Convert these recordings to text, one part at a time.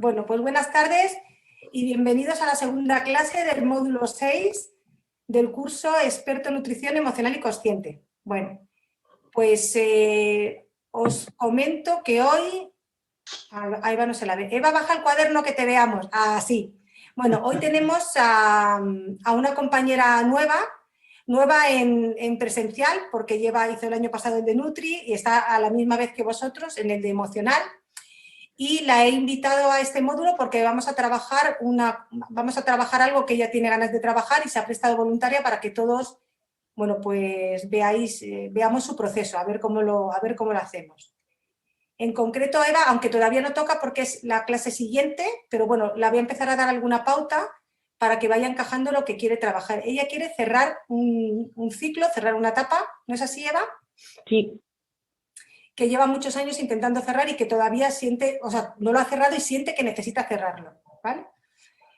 Bueno, pues buenas tardes y bienvenidos a la segunda clase del módulo 6 del curso Experto en Nutrición Emocional y Consciente. Bueno, pues os comento que hoy... A Eva no se la ve. Eva, baja el cuaderno que te veamos. Ah, sí. Bueno, hoy tenemos a una compañera nueva en presencial, porque hizo el año pasado el de Nutri y está a la misma vez que vosotros en el de Emocional. Y la he invitado a este módulo porque vamos a trabajar algo que ella tiene ganas de trabajar y se ha prestado voluntaria para que todos, bueno, pues veamos su proceso, a ver cómo lo hacemos. En concreto, Eva, aunque todavía no toca porque es la clase siguiente, pero bueno, la voy a empezar a dar alguna pauta para que vaya encajando lo que quiere trabajar. Ella quiere cerrar un ciclo, cerrar una etapa, ¿no es así, Eva? Sí. Que lleva muchos años intentando cerrar y que todavía siente, o sea, no lo ha cerrado y siente que necesita cerrarlo, ¿vale?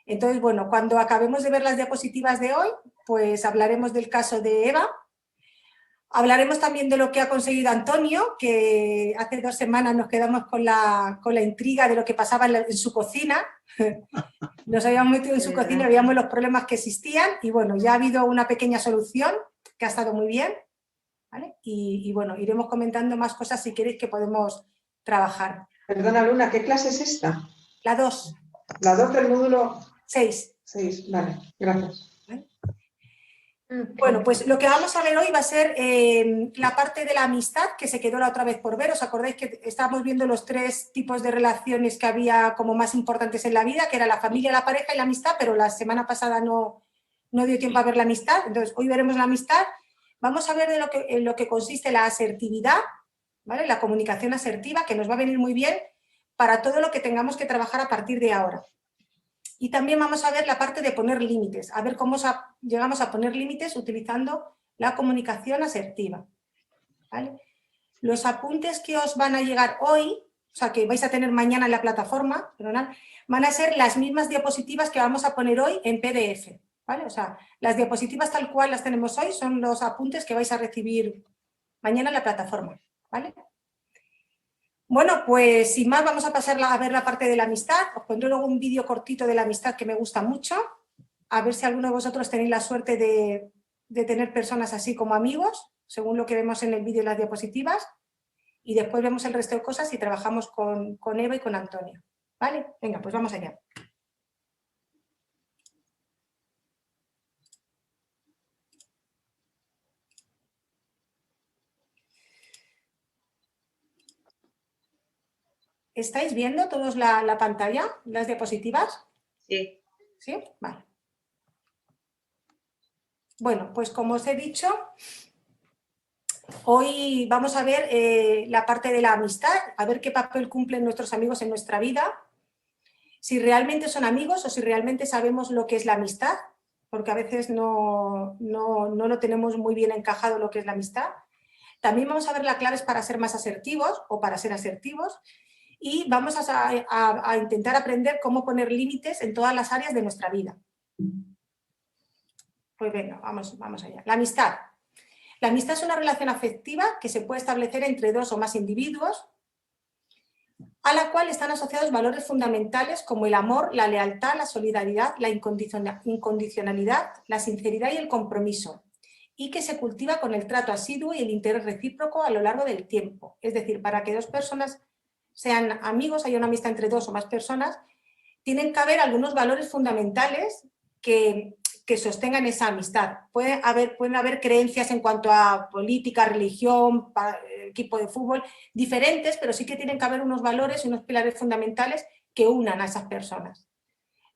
Entonces, bueno, cuando acabemos de ver las diapositivas de hoy, pues hablaremos del caso de Eva. Hablaremos también de lo que ha conseguido Antonio, que hace 2 semanas nos quedamos con la intriga de lo que pasaba en su cocina. Nos habíamos metido en su cocina y veíamos los problemas que existían y bueno, ya ha habido una pequeña solución que ha estado muy bien, ¿vale? Y bueno, iremos comentando más cosas si queréis que podemos trabajar. Perdona, Luna, ¿qué clase es esta? La 2. La 2 del módulo 6. 6, vale, gracias. Bueno, pues lo que vamos a ver hoy va a ser la parte de la amistad, que se quedó la otra vez por ver. ¿Os acordáis que estábamos viendo los 3 tipos de relaciones que había como más importantes en la vida, que era la familia, la pareja y la amistad, pero la semana pasada no dio tiempo a ver la amistad, entonces hoy veremos la amistad. Vamos a ver en lo que consiste la asertividad, ¿vale? La comunicación asertiva, que nos va a venir muy bien para todo lo que tengamos que trabajar a partir de ahora. Y también vamos a ver la parte de poner límites, a ver cómo llegamos a poner límites utilizando la comunicación asertiva, ¿vale? Los apuntes que os van a llegar hoy, o sea, que vais a tener mañana en la plataforma, perdonad, van a ser las mismas diapositivas que vamos a poner hoy en PDF, ¿vale? O sea, las diapositivas tal cual las tenemos hoy son los apuntes que vais a recibir mañana en la plataforma, ¿vale? Bueno, pues sin más vamos a pasar a ver la parte de la amistad. Os pondré luego un vídeo cortito de la amistad que me gusta mucho. A ver si alguno de vosotros tenéis la suerte de tener personas así como amigos, según lo que vemos en el vídeo y las diapositivas. Y después vemos el resto de cosas y trabajamos con Eva y con Antonio. ¿Vale? Venga, pues vamos allá. ¿Estáis viendo todos la pantalla, las diapositivas? Sí. ¿Sí? Vale. Bueno, pues como os he dicho, hoy vamos a ver la parte de la amistad, a ver qué papel cumplen nuestros amigos en nuestra vida, si realmente son amigos o si realmente sabemos lo que es la amistad, porque a veces no lo tenemos muy bien encajado lo que es la amistad. También vamos a ver las claves para ser más asertivos o para ser asertivos y vamos a intentar aprender cómo poner límites en todas las áreas de nuestra vida. Pues venga, vamos allá. La amistad. La amistad es una relación afectiva que se puede establecer entre 2 o más individuos, a la cual están asociados valores fundamentales como el amor, la lealtad, la solidaridad, la incondicionalidad, la sinceridad y el compromiso, y que se cultiva con el trato asiduo y el interés recíproco a lo largo del tiempo. Es decir, para que 2 personas sean amigos, haya una amistad entre 2 o más personas, tienen que haber algunos valores fundamentales que sostengan esa amistad. Pueden haber creencias en cuanto a política, religión, equipo de fútbol, diferentes, pero sí que tienen que haber unos valores y unos pilares fundamentales que unan a esas personas.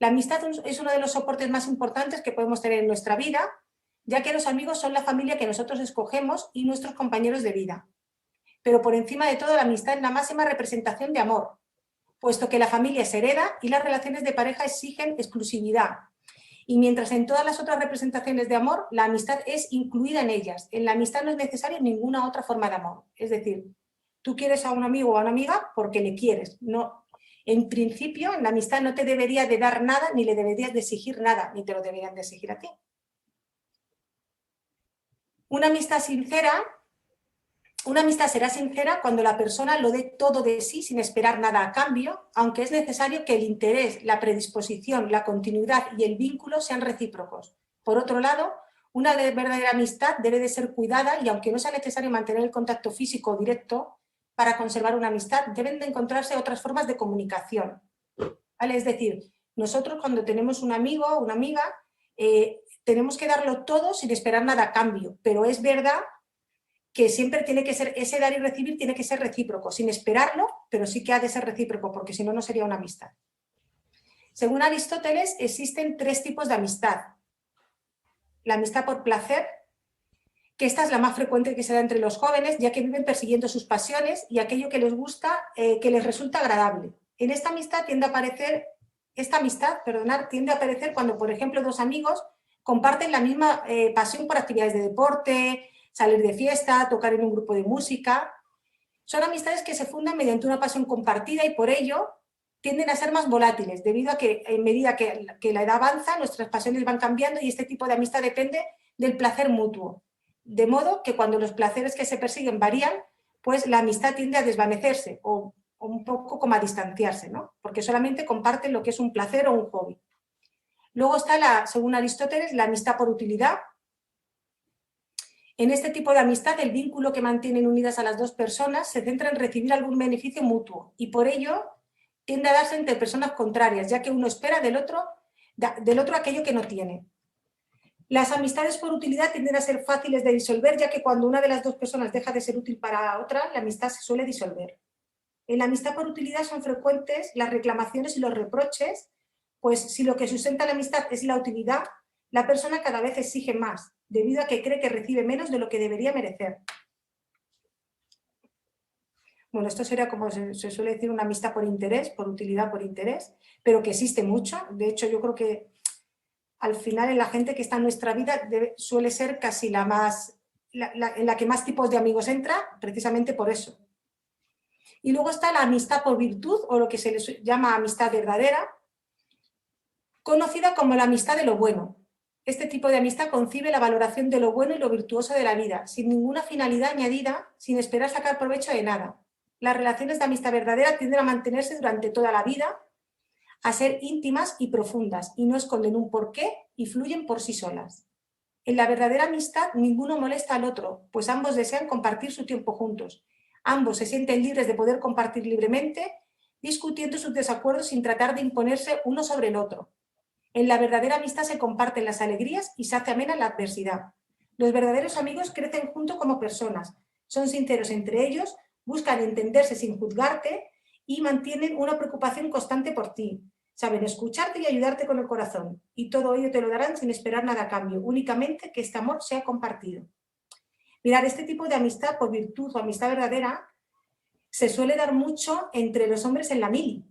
La amistad es uno de los soportes más importantes que podemos tener en nuestra vida, ya que los amigos son la familia que nosotros escogemos y nuestros compañeros de vida. Pero por encima de todo, la amistad es la máxima representación de amor, puesto que la familia se hereda y las relaciones de pareja exigen exclusividad. Y mientras en todas las otras representaciones de amor, la amistad es incluida en ellas. En la amistad no es necesaria ninguna otra forma de amor. Es decir, tú quieres a un amigo o a una amiga porque le quieres. No, en principio, en la amistad no te debería de dar nada, ni le deberías de exigir nada, ni te lo deberían de exigir a ti. Una amistad sincera Una amistad será sincera cuando la persona lo dé todo de sí sin esperar nada a cambio, aunque es necesario que el interés, la predisposición, la continuidad y el vínculo sean recíprocos. Por otro lado, una verdadera amistad debe de ser cuidada y aunque no sea necesario mantener el contacto físico directo para conservar una amistad, deben de encontrarse otras formas de comunicación. ¿Vale? Es decir, nosotros cuando tenemos un amigo o una amiga, tenemos que darlo todo sin esperar nada a cambio, pero es verdad que siempre tiene que ser, ese dar y recibir tiene que ser recíproco, sin esperarlo, pero sí que ha de ser recíproco, porque si no, no sería una amistad. Según Aristóteles, existen 3 tipos de amistad. La amistad por placer, que esta es la más frecuente que se da entre los jóvenes, ya que viven persiguiendo sus pasiones y aquello que les gusta, que les resulta agradable. En esta amistad tiende a aparecer, tiende a aparecer cuando, por ejemplo, 2 amigos comparten la misma pasión por actividades de deporte, salir de fiesta, tocar en un grupo de música. Son amistades que se fundan mediante una pasión compartida y por ello tienden a ser más volátiles, debido a que en medida que la edad avanza, nuestras pasiones van cambiando y este tipo de amistad depende del placer mutuo. De modo que cuando los placeres que se persiguen varían, pues la amistad tiende a desvanecerse o un poco como a distanciarse, ¿no? Porque solamente comparten lo que es un placer o un hobby. Luego está, según Aristóteles, la amistad por utilidad. En este tipo de amistad, el vínculo que mantienen unidas a las 2 personas se centra en recibir algún beneficio mutuo y por ello tiende a darse entre personas contrarias, ya que uno espera del otro aquello que no tiene. Las amistades por utilidad tienden a ser fáciles de disolver, ya que cuando una de las 2 personas deja de ser útil para otra, la amistad se suele disolver. En la amistad por utilidad son frecuentes las reclamaciones y los reproches, pues si lo que sustenta la amistad es la utilidad, la persona cada vez exige más, debido a que cree que recibe menos de lo que debería merecer. Bueno, esto sería como se suele decir una amistad por interés, por utilidad, por interés, pero que existe mucho. De hecho, yo creo que al final en la gente que está en nuestra vida suele ser casi la más, en la que más tipos de amigos entra, precisamente por eso. Y luego está la amistad por virtud, o lo que se les llama amistad verdadera, conocida como la amistad de lo bueno. Este tipo de amistad concibe la valoración de lo bueno y lo virtuoso de la vida, sin ninguna finalidad añadida, sin esperar sacar provecho de nada. Las relaciones de amistad verdadera tienden a mantenerse durante toda la vida, a ser íntimas y profundas, y no esconden un porqué y fluyen por sí solas. En la verdadera amistad ninguno molesta al otro, pues ambos desean compartir su tiempo juntos. Ambos se sienten libres de poder compartir libremente, discutiendo sus desacuerdos sin tratar de imponerse uno sobre el otro. En la verdadera amistad se comparten las alegrías y se hace amena la adversidad. Los verdaderos amigos crecen juntos como personas, son sinceros entre ellos, buscan entenderse sin juzgarte y mantienen una preocupación constante por ti. Saben escucharte y ayudarte con el corazón, y todo ello te lo darán sin esperar nada a cambio, únicamente que este amor sea compartido. Mirad, este tipo de amistad por virtud o amistad verdadera se suele dar mucho entre los hombres en la mili.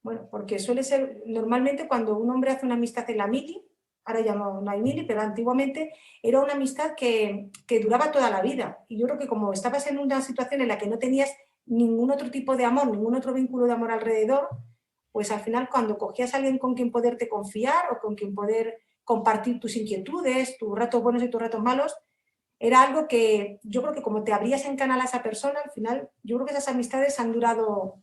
Bueno, porque suele ser, normalmente cuando un hombre hace una amistad en la mili, ahora ya no hay mili, pero antiguamente era una amistad que duraba toda la vida. Y yo creo que como estabas en una situación en la que no tenías ningún otro tipo de amor, ningún otro vínculo de amor alrededor, pues al final cuando cogías a alguien con quien poderte confiar o con quien poder compartir tus inquietudes, tus ratos buenos y tus ratos malos, era algo que yo creo que como te abrías en canal a esa persona, al final yo creo que esas amistades han durado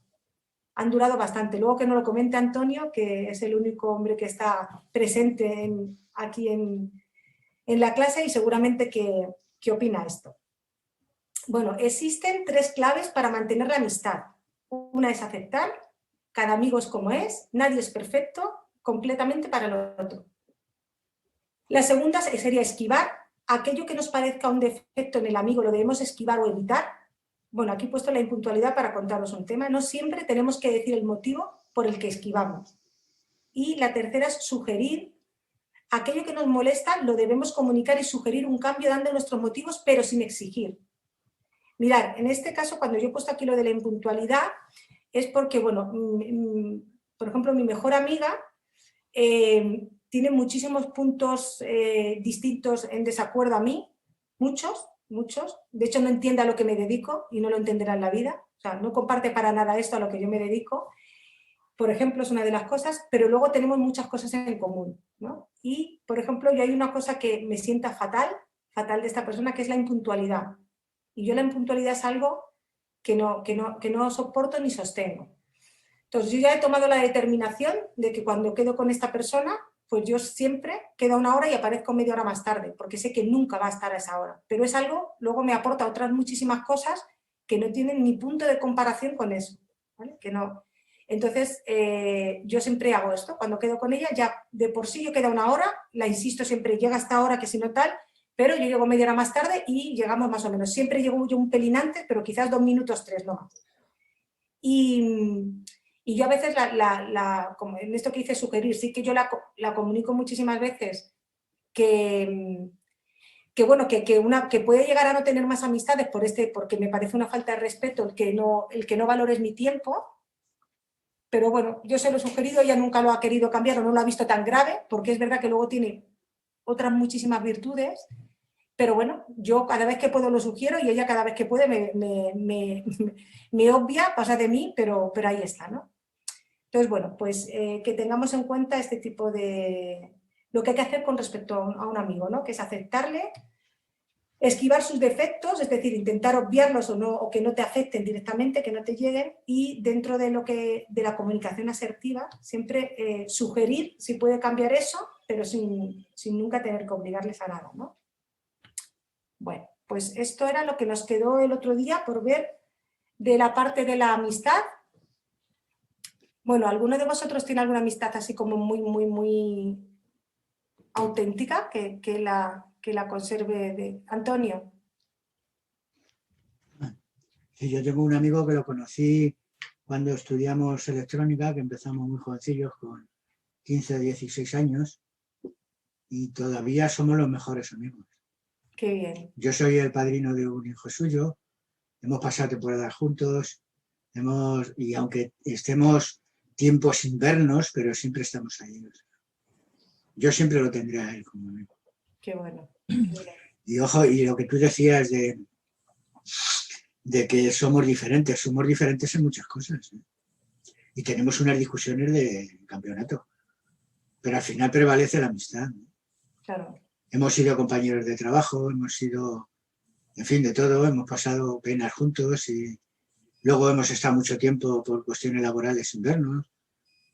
bastante. Luego que nos lo comente Antonio, que es el único hombre que está presente aquí en la clase y seguramente que opina esto. Bueno, existen 3 claves para mantener la amistad. Una es aceptar, cada amigo es como es, nadie es perfecto, completamente para el otro. La segunda sería esquivar, aquello que nos parezca un defecto en el amigo lo debemos esquivar o evitar. Bueno, aquí he puesto la impuntualidad para contaros un tema. No siempre tenemos que decir el motivo por el que esquivamos. Y la tercera es sugerir. Aquello que nos molesta lo debemos comunicar y sugerir un cambio dando nuestros motivos, pero sin exigir. Mirad, en este caso, cuando yo he puesto aquí lo de la impuntualidad, es porque, bueno, por ejemplo, mi mejor amiga tiene muchísimos puntos distintos en desacuerdo a mí, muchos. De hecho, no entiende a lo que me dedico y no lo entenderá en la vida. O sea, no comparte para nada esto a lo que yo me dedico. Por ejemplo, es una de las cosas, pero luego tenemos muchas cosas en común, ¿no? Y, por ejemplo, yo hay una cosa que me sienta fatal de esta persona, que es la impuntualidad. Y yo la impuntualidad es algo que no soporto ni sostengo. Entonces yo ya he tomado la determinación de que cuando quedo con esta persona, pues yo siempre quedo una hora y aparezco media hora más tarde, porque sé que nunca va a estar a esa hora. Pero es algo, luego me aporta otras muchísimas cosas que no tienen ni punto de comparación con eso, ¿vale? Que no. Entonces, yo siempre hago esto, cuando quedo con ella, ya de por sí yo quedo una hora, la insisto siempre, llega hasta ahora que si no tal, pero yo llego media hora más tarde y llegamos más o menos. Siempre llego yo un pelín antes, pero quizás 2 minutos, 3, no más. Y yo a veces, como en esto que hice sugerir, sí que yo la comunico muchísimas veces que bueno, que puede llegar a no tener más amistades porque me parece una falta de respeto el que no valores mi tiempo, pero bueno, yo se lo he sugerido, ella nunca lo ha querido cambiar o no lo ha visto tan grave, porque es verdad que luego tiene otras muchísimas virtudes, pero bueno, yo cada vez que puedo lo sugiero y ella cada vez que puede me obvia, pasa de mí, pero ahí está, ¿no? Entonces, bueno, pues que tengamos en cuenta este tipo de... lo que hay que hacer con respecto a un amigo, ¿no? Que es aceptarle, esquivar sus defectos, es decir, intentar obviarlos o que no te afecten directamente, que no te lleguen, y dentro de la comunicación asertiva, siempre sugerir si puede cambiar eso, pero sin nunca tener que obligarles a nada, ¿no? Bueno, pues esto era lo que nos quedó el otro día por ver de la parte de la amistad. Bueno, ¿alguno de vosotros tiene alguna amistad así como muy, muy, muy auténtica que la conserve de Antonio? Sí, yo tengo un amigo que lo conocí cuando estudiamos electrónica, que empezamos muy jovencillos, con 15 o 16 años, y todavía somos los mejores amigos. Qué bien. Yo soy el padrino de un hijo suyo, hemos pasado temporadas juntos, y aunque estemos tiempo sin vernos, pero siempre estamos ahí. Yo siempre lo tendré a él como amigo. Qué bueno. Y ojo, y lo que tú decías de que somos diferentes en muchas cosas, ¿eh? Y tenemos unas discusiones de campeonato, pero al final prevalece la amistad, ¿no? Claro. Hemos sido compañeros de trabajo, hemos sido, en fin, de todo, hemos pasado penas juntos y luego hemos estado mucho tiempo por cuestiones laborales sin vernos,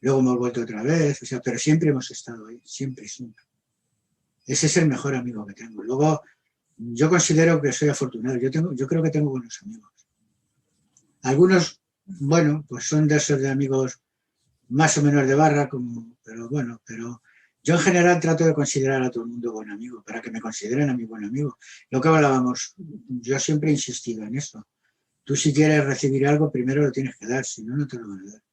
luego hemos vuelto otra vez, o sea, pero siempre hemos estado ahí, siempre, siempre. Ese es el mejor amigo que tengo. Luego, yo considero que soy afortunado, yo creo que tengo buenos amigos. Algunos, bueno, pues son de esos de amigos más o menos de barra, pero yo en general trato de considerar a todo el mundo buen amigo, para que me consideren a mi buen amigo. Lo que hablábamos, yo siempre he insistido en eso. Tú si quieres recibir algo, primero lo tienes que dar, si no, no te lo van a dar.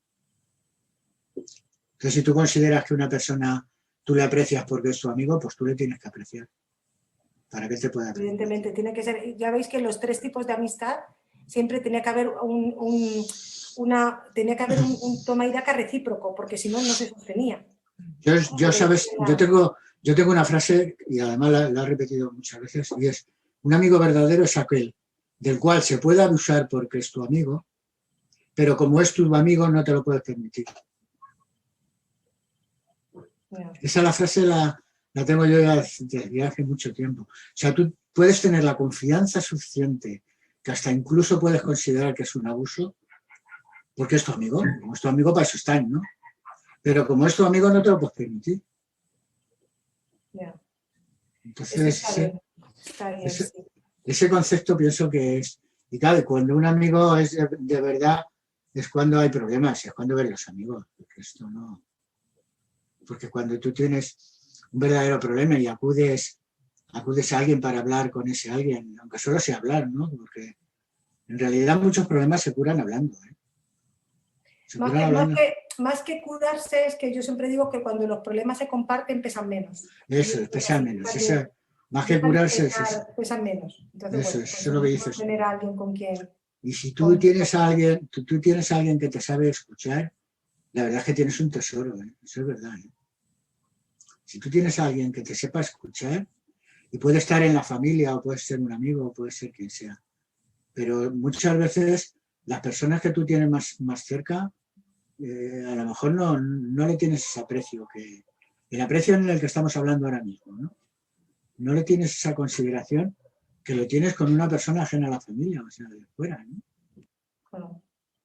Entonces, si tú consideras que una persona tú le aprecias porque es tu amigo, pues tú le tienes que apreciar. Para que te pueda apreciar. Evidentemente, tiene que ser, ya veis que en los 3 tipos de amistad siempre tenía que haber un toma y daca recíproco, porque si no, no se sostenía. Sabes, yo tengo una frase, y además la he repetido muchas veces, y es: un amigo verdadero es aquel del cual se puede abusar porque es tu amigo, pero como es tu amigo no te lo puedes permitir. Esa la frase la tengo yo desde hace mucho tiempo. O sea, tú puedes tener la confianza suficiente que hasta incluso puedes considerar que es un abuso, porque es tu amigo. Como es tu amigo, para eso están, ¿no? Pero como es tu amigo, no te lo puedes permitir. Entonces, ese concepto pienso que es... Y claro, cuando un amigo es de verdad, es cuando hay problemas, es cuando ven los amigos. Porque esto no... Porque cuando tú tienes un verdadero problema y acudes a alguien para hablar con ese alguien, aunque solo sea hablar, ¿no? Porque en realidad muchos problemas se curan hablando, ¿eh? Más que curarse, es que yo siempre digo que cuando los problemas se comparten pesan menos. Eso, pesan menos. Más que curarse, pesan menos. Entonces, eso, bueno, eso es lo que dices. Tener a alguien con quien... Y si tú tienes a alguien que te sabe escuchar, la verdad es que tienes un tesoro, ¿eh? Eso es verdad, ¿eh? Si tú tienes a alguien que te sepa escuchar, y puede estar en la familia, o puede ser un amigo, o puede ser quien sea, pero muchas veces las personas que tú tienes más cerca, a lo mejor no le tienes ese aprecio, el aprecio en el que estamos hablando ahora mismo, ¿no? No le tienes esa consideración que lo tienes con una persona ajena a la familia, o sea, de fuera, ¿no? Bueno,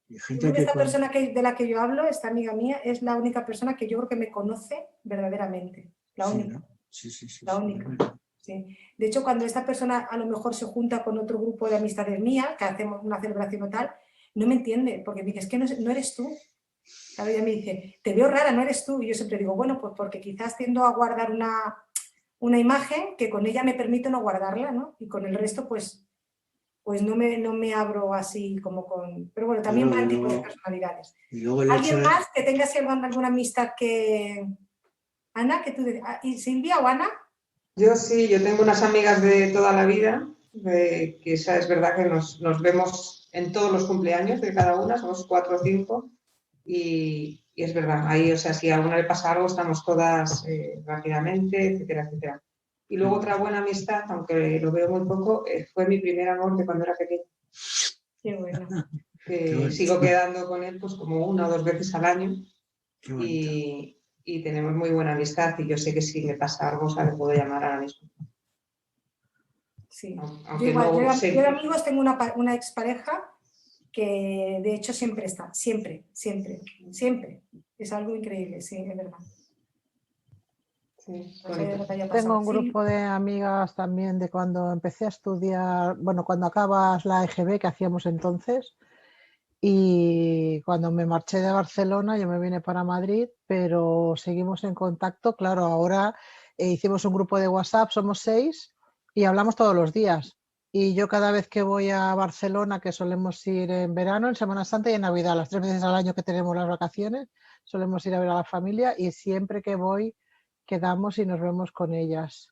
Y gente que esta persona de la que yo hablo, esta amiga mía, es la única persona que yo creo que me conoce verdaderamente. La sí, única. ¿no? Sí, sí, sí, La sí, única. es verdad. Sí. De hecho, cuando esta persona a lo mejor se junta con otro grupo de amistades mías, que hacemos una celebración o tal, no me entiende, porque me dice, es que no eres tú. Claro, ella me dice, te veo rara, no eres tú. Y yo siempre digo, bueno, pues porque quizás tiendo a guardar una imagen que con ella me permite no guardarla, ¿no? Y con el resto, pues no me abro así como con... Pero bueno, también Claro, van tipos de personalidades. y luego el hecho ¿Alguien de... más que tenga así alguna amistad que... Ana, que tú... ¿Y Silvia o Ana? Yo sí, yo tengo unas amigas de toda la vida, que esa es verdad que nos vemos en todos los cumpleaños de cada una, somos 4 o 5, y es verdad, ahí, o sea, si a alguna le pasa algo, estamos todas rápidamente, etcétera, etcétera. Y luego otra buena amistad, aunque lo veo muy poco, fue mi primer amor de cuando era pequeña. Qué bueno. Que sigo quedando con él pues como 1 o 2 veces al año. Qué bonito. Y tenemos muy buena amistad y yo sé que si me pasa algo, o sea, le puedo llamar ahora mismo. Sí. Yo Aunque igual, no yo sé. de amigos tengo una expareja que de hecho siempre está, siempre, siempre, siempre. Es algo increíble, sí, es verdad. Sí, No sé lo que haya Tengo pasado. un Sí, grupo de amigas también de cuando empecé a estudiar, bueno, cuando acabas la EGB que hacíamos entonces, y cuando me marché de Barcelona yo me vine para Madrid, pero seguimos en contacto. Claro, ahora hicimos un grupo de WhatsApp, somos 6 y hablamos todos los días. Y yo cada vez que voy a Barcelona, que solemos ir en verano, en Semana Santa y en Navidad, las 3 veces al año que tenemos las vacaciones, solemos ir a ver a la familia y siempre que voy quedamos y nos vemos con ellas.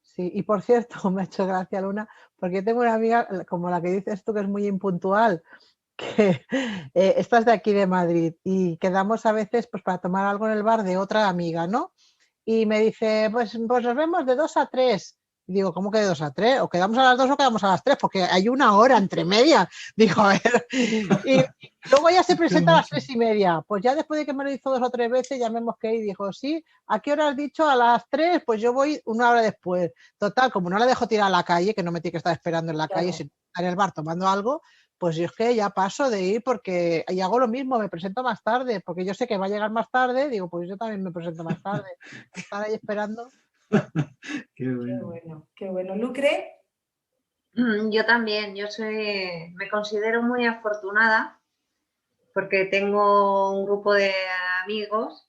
Sí, y por cierto, me ha hecho gracia Luna, porque tengo una amiga como la que dices tú que es muy impuntual, que esta es de aquí de Madrid y quedamos a veces pues para tomar algo en el bar de otra amiga, ¿no? Y me dice, pues nos vemos de 2 a 3. Y digo, ¿cómo que de 2 a 3? O quedamos a las 2 o quedamos a las 3, porque hay una hora entre media. Digo, a ver. Y luego ya se presenta a las 3:30. Pues ya después de que me lo hizo 2 o 3 veces, ya me mosqué y dijo, sí, ¿a qué hora has dicho? A las 3, pues yo voy 1 hora después. Total, como no la dejo tirar a la calle, que no me tiene que estar esperando en la calle, claro. sino estar en el bar tomando algo, pues yo es que ya paso de ir porque y hago lo mismo, me presento más tarde, porque yo sé que va a llegar más tarde, digo, pues yo también me presento más tarde. Estar ahí esperando. Qué Qué bueno. bueno, qué bueno. ¿Lucre? Yo también, me considero muy afortunada porque tengo un grupo de amigos,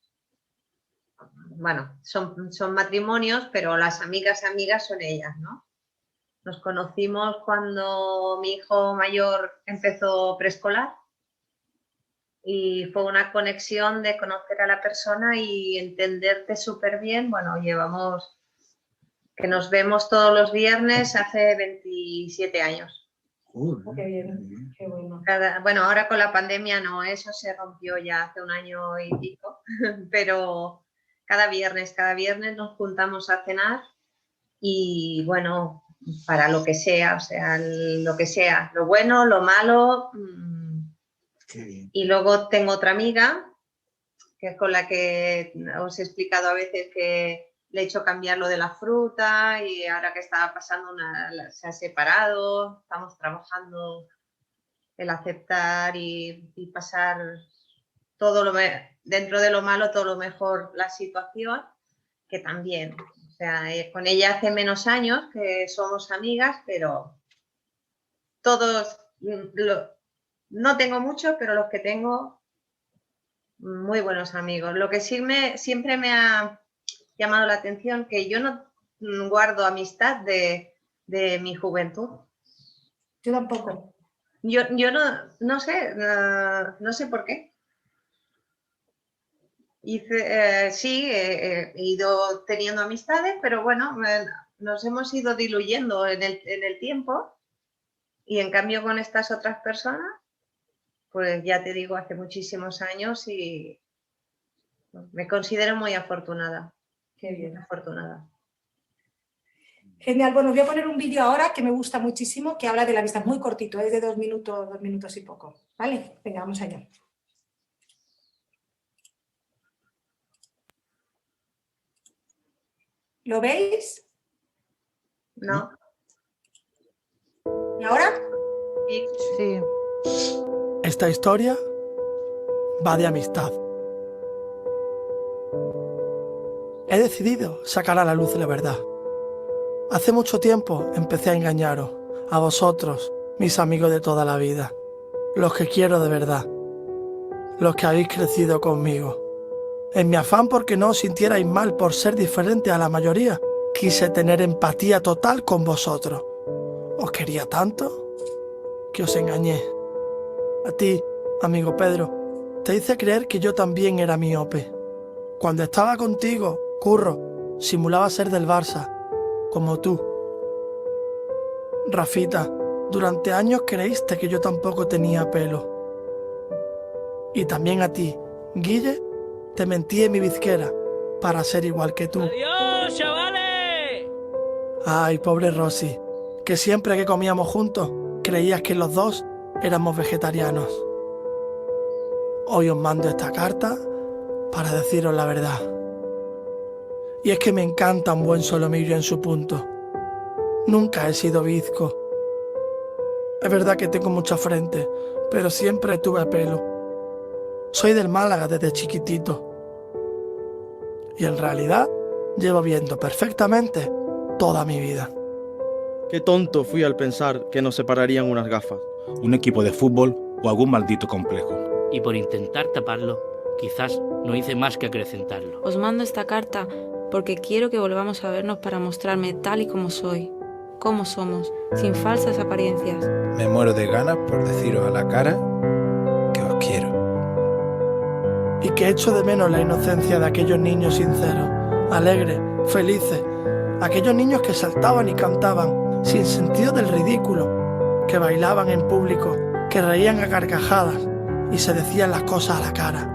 bueno, son matrimonios, pero las amigas son ellas, ¿no? Nos conocimos cuando mi hijo mayor empezó preescolar y fue una conexión de conocer a la persona y entenderte súper bien. Bueno, llevamos que nos vemos todos los viernes hace 27 años. Joder, Qué bien, qué bueno. Bueno, ahora con la pandemia no, eso se rompió ya hace 1 año y pico, pero cada viernes nos juntamos a cenar y bueno, para lo que sea, o sea, lo que sea, lo bueno, lo malo. qué bien. Y luego tengo otra amiga, que es con la que os he explicado a veces que le he hecho cambiar lo de la fruta y ahora que estaba pasando se ha separado, estamos trabajando el aceptar y pasar dentro de lo malo, todo lo mejor la situación, que también, o sea, con ella hace menos años que somos amigas, pero todos, no tengo muchos, pero los que tengo, muy buenos amigos. Lo que sí siempre me ha llamado la atención, que yo no guardo amistad de mi juventud. Yo tampoco. Yo no sé por qué. Sí, he ido teniendo amistades, pero bueno, nos hemos ido diluyendo en el tiempo y en cambio con estas otras personas, pues ya te digo, hace muchísimos años y me considero muy afortunada. Qué bien. Muy afortunada. Genial. Bueno, os voy a poner un vídeo ahora que me gusta muchísimo, que habla de la amistad, muy cortito, es de 2 minutos y poco. ¿Vale? Venga, vamos allá. ¿Lo veis? ¿No? ¿Y ahora? Sí. Esta historia va de amistad. He decidido sacar a la luz la verdad. Hace mucho tiempo empecé a engañaros, a vosotros, mis amigos de toda la vida, los que quiero de verdad, los que habéis crecido conmigo. En mi afán porque no os sintierais mal por ser diferente a la mayoría, quise tener empatía total con vosotros. Os quería tanto que os engañé. A ti, amigo Pedro, te hice creer que yo también era miope. Cuando estaba contigo, Curro, simulaba ser del Barça, como tú. Rafita, durante años creíste que yo tampoco tenía pelo. Y también a ti, Guille, te mentí en mi bizquera para ser igual que tú. ¡Adiós, chavales! Ay, pobre Rosy, que siempre que comíamos juntos creías que los dos éramos vegetarianos. Hoy os mando esta carta para deciros la verdad. Y es que me encanta un buen solomillo en su punto. Nunca he sido bizco. Es verdad que tengo mucha frente, pero siempre tuve pelo. Soy del Málaga desde chiquitito. Y en realidad llevo viendo perfectamente toda mi vida. Qué tonto fui al pensar que nos separarían unas gafas. Un equipo de fútbol o algún maldito complejo. Y por intentar taparlo, quizás no hice más que acrecentarlo. Os mando esta carta porque quiero que volvamos a vernos para mostrarme tal y como soy, como somos, sin falsas apariencias. Me muero de ganas por deciros a la cara que os quiero. Y que echo de menos la inocencia de aquellos niños sinceros, alegres, felices, aquellos niños que saltaban y cantaban sin sentido del ridículo, que bailaban en público, que reían a carcajadas y se decían las cosas a la cara.